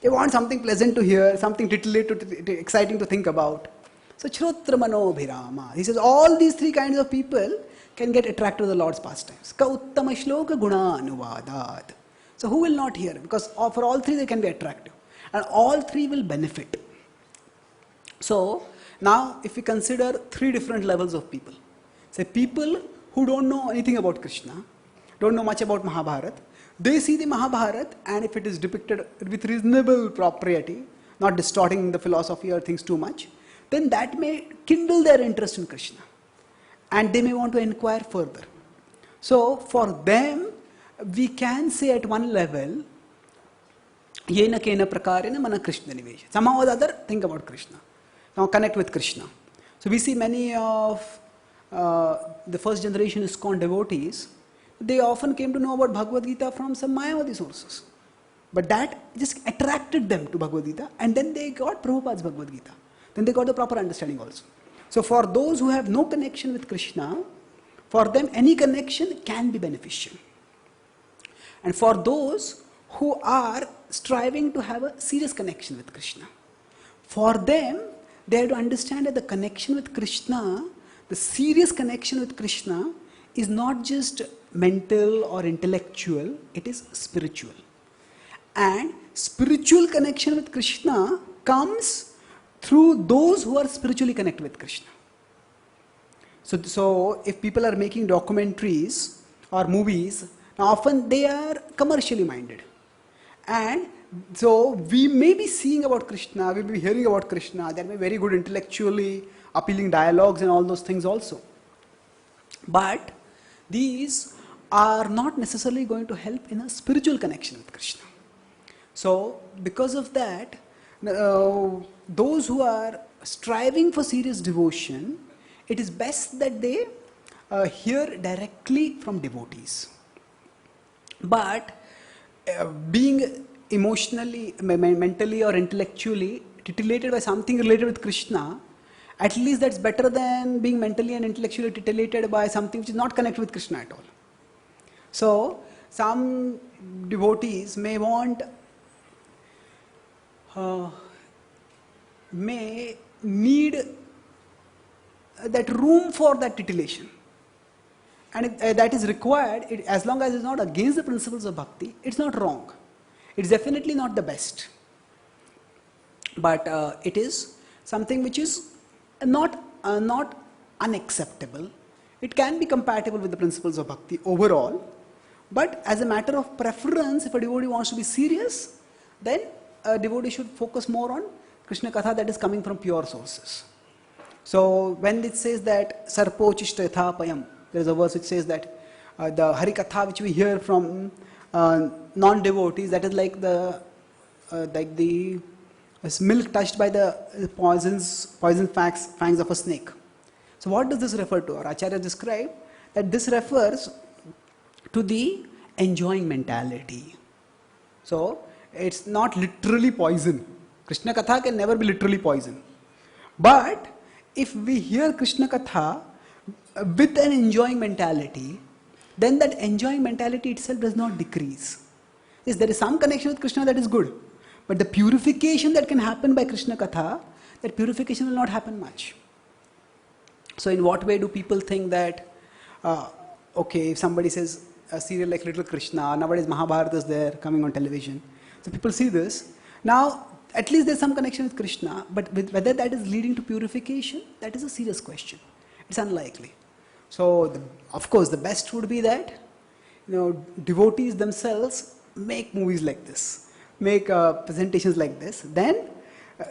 They want something pleasant to hear, something exciting to think about. So Shrotra manobhirama. He says all these three kinds of people can get attracted to the Lord's pastimes. Ka uttama shloka guna anuvadat. So who will not hear? Because for all three they can be attractive. And all three will benefit. So now if we consider three different levels of people. Say people who don't know anything about Krishna, don't know much about Mahabharata, they see the Mahabharata, and if it is depicted with reasonable propriety, not distorting the philosophy or things too much, then that may kindle their interest in Krishna. And they may want to inquire further. So for them, we can say at one level, yena kena prakarena mana Krishna nivesh. Somehow or the other, think about Krishna. Now connect with Krishna. So we see many of the first generation ISKCON devotees, they often came to know about Bhagavad Gita from some Mayavadi sources. But that just attracted them to Bhagavad Gita, and then they got Prabhupada's Bhagavad Gita. Then they got the proper understanding also. So for those who have no connection with Krishna, for them any connection can be beneficial. And for those who are striving to have a serious connection with Krishna, for them, they have to understand that the connection with Krishna, the serious connection with Krishna, is not just mental or intellectual, it is spiritual. And spiritual connection with Krishna comes through those who are spiritually connected with Krishna. So if people are making documentaries or movies, often they are commercially minded. And so we may be seeing about Krishna, we may be hearing about Krishna, there may be very good intellectually appealing dialogues and all those things also. But these are not necessarily going to help in a spiritual connection with Krishna. So because of that, those who are striving for serious devotion, it is best that they hear directly from devotees. But being emotionally, mentally or intellectually titillated by something related with Krishna, at least that's better than being mentally and intellectually titillated by something which is not connected with Krishna at all. So some devotees may want, may need that room for that titillation. And if that is required, as long as it's not against the principles of bhakti, it's not wrong. It's definitely not the best. But it is something which is not unacceptable. It can be compatible with the principles of bhakti overall. But as a matter of preference, if a devotee wants to be serious, then a devotee should focus more on Krishna Katha that is coming from pure sources. So when it says that Sarpo Chishta Yathapayam, there is a verse which says that the Hari Katha which we hear from non-devotees, that is like the milk touched by the poison fangs of a snake. So what does this refer to? Our Acharya described that this refers to the enjoying mentality. So it's not literally poison. Krishna Katha can never be literally poison. But if we hear Krishna Katha with an enjoying mentality, then that enjoying mentality itself does not decrease. Yes, there is some connection with Krishna that is good. But the purification that can happen by Krishna Katha, that purification will not happen much. So in what way do people think that, okay, if somebody says a serial like Little Krishna, nowadays Mahabharata is there coming on television. So people see this. Now, at least there's some connection with Krishna, but whether that is leading to purification, that is a serious question. It's unlikely. So, of course, the best would be that, devotees themselves make movies like this, make presentations like this. Then,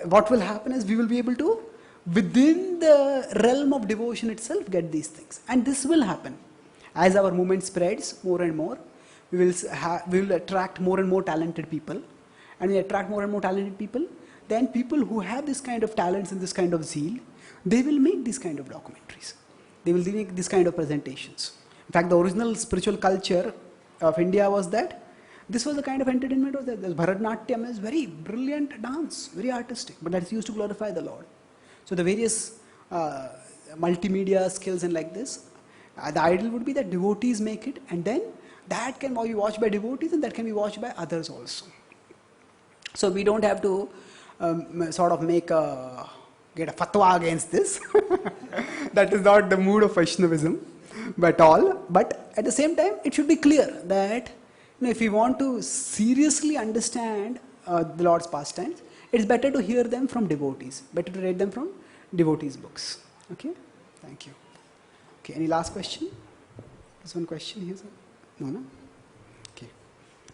what will happen is we will be able to, within the realm of devotion itself, get these things. And this will happen. As our movement spreads more and more, we will attract more and more talented people. And we attract more and more talented people, then people who have this kind of talents and this kind of zeal, they will make these kind of documentaries. They will make this kind of presentations. In fact, the original spiritual culture of India was that this was the kind of entertainment. Bharatanatyam is very brilliant dance, very artistic, but that's used to glorify the Lord. So the various multimedia skills and like this. The ideal would be that devotees make it, and then that can be watched by devotees and that can be watched by others also. So we don't have to sort of get a fatwa against this. That is not the mood of Vaishnavism, but at the same time, it should be clear that if we want to seriously understand the Lord's pastimes, it's better to hear them from devotees, better to read them from devotees' books. Okay, thank you. Okay, any last question? There's one question here, sir. No? Okay.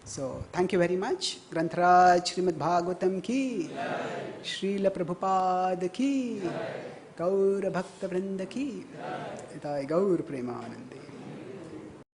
So, thank you very much. Grantaraj Srimad Bhagavatam ki, Srila Prabhupada ki, Gaur Bhakta Vrinda ki, Gaur Premanande.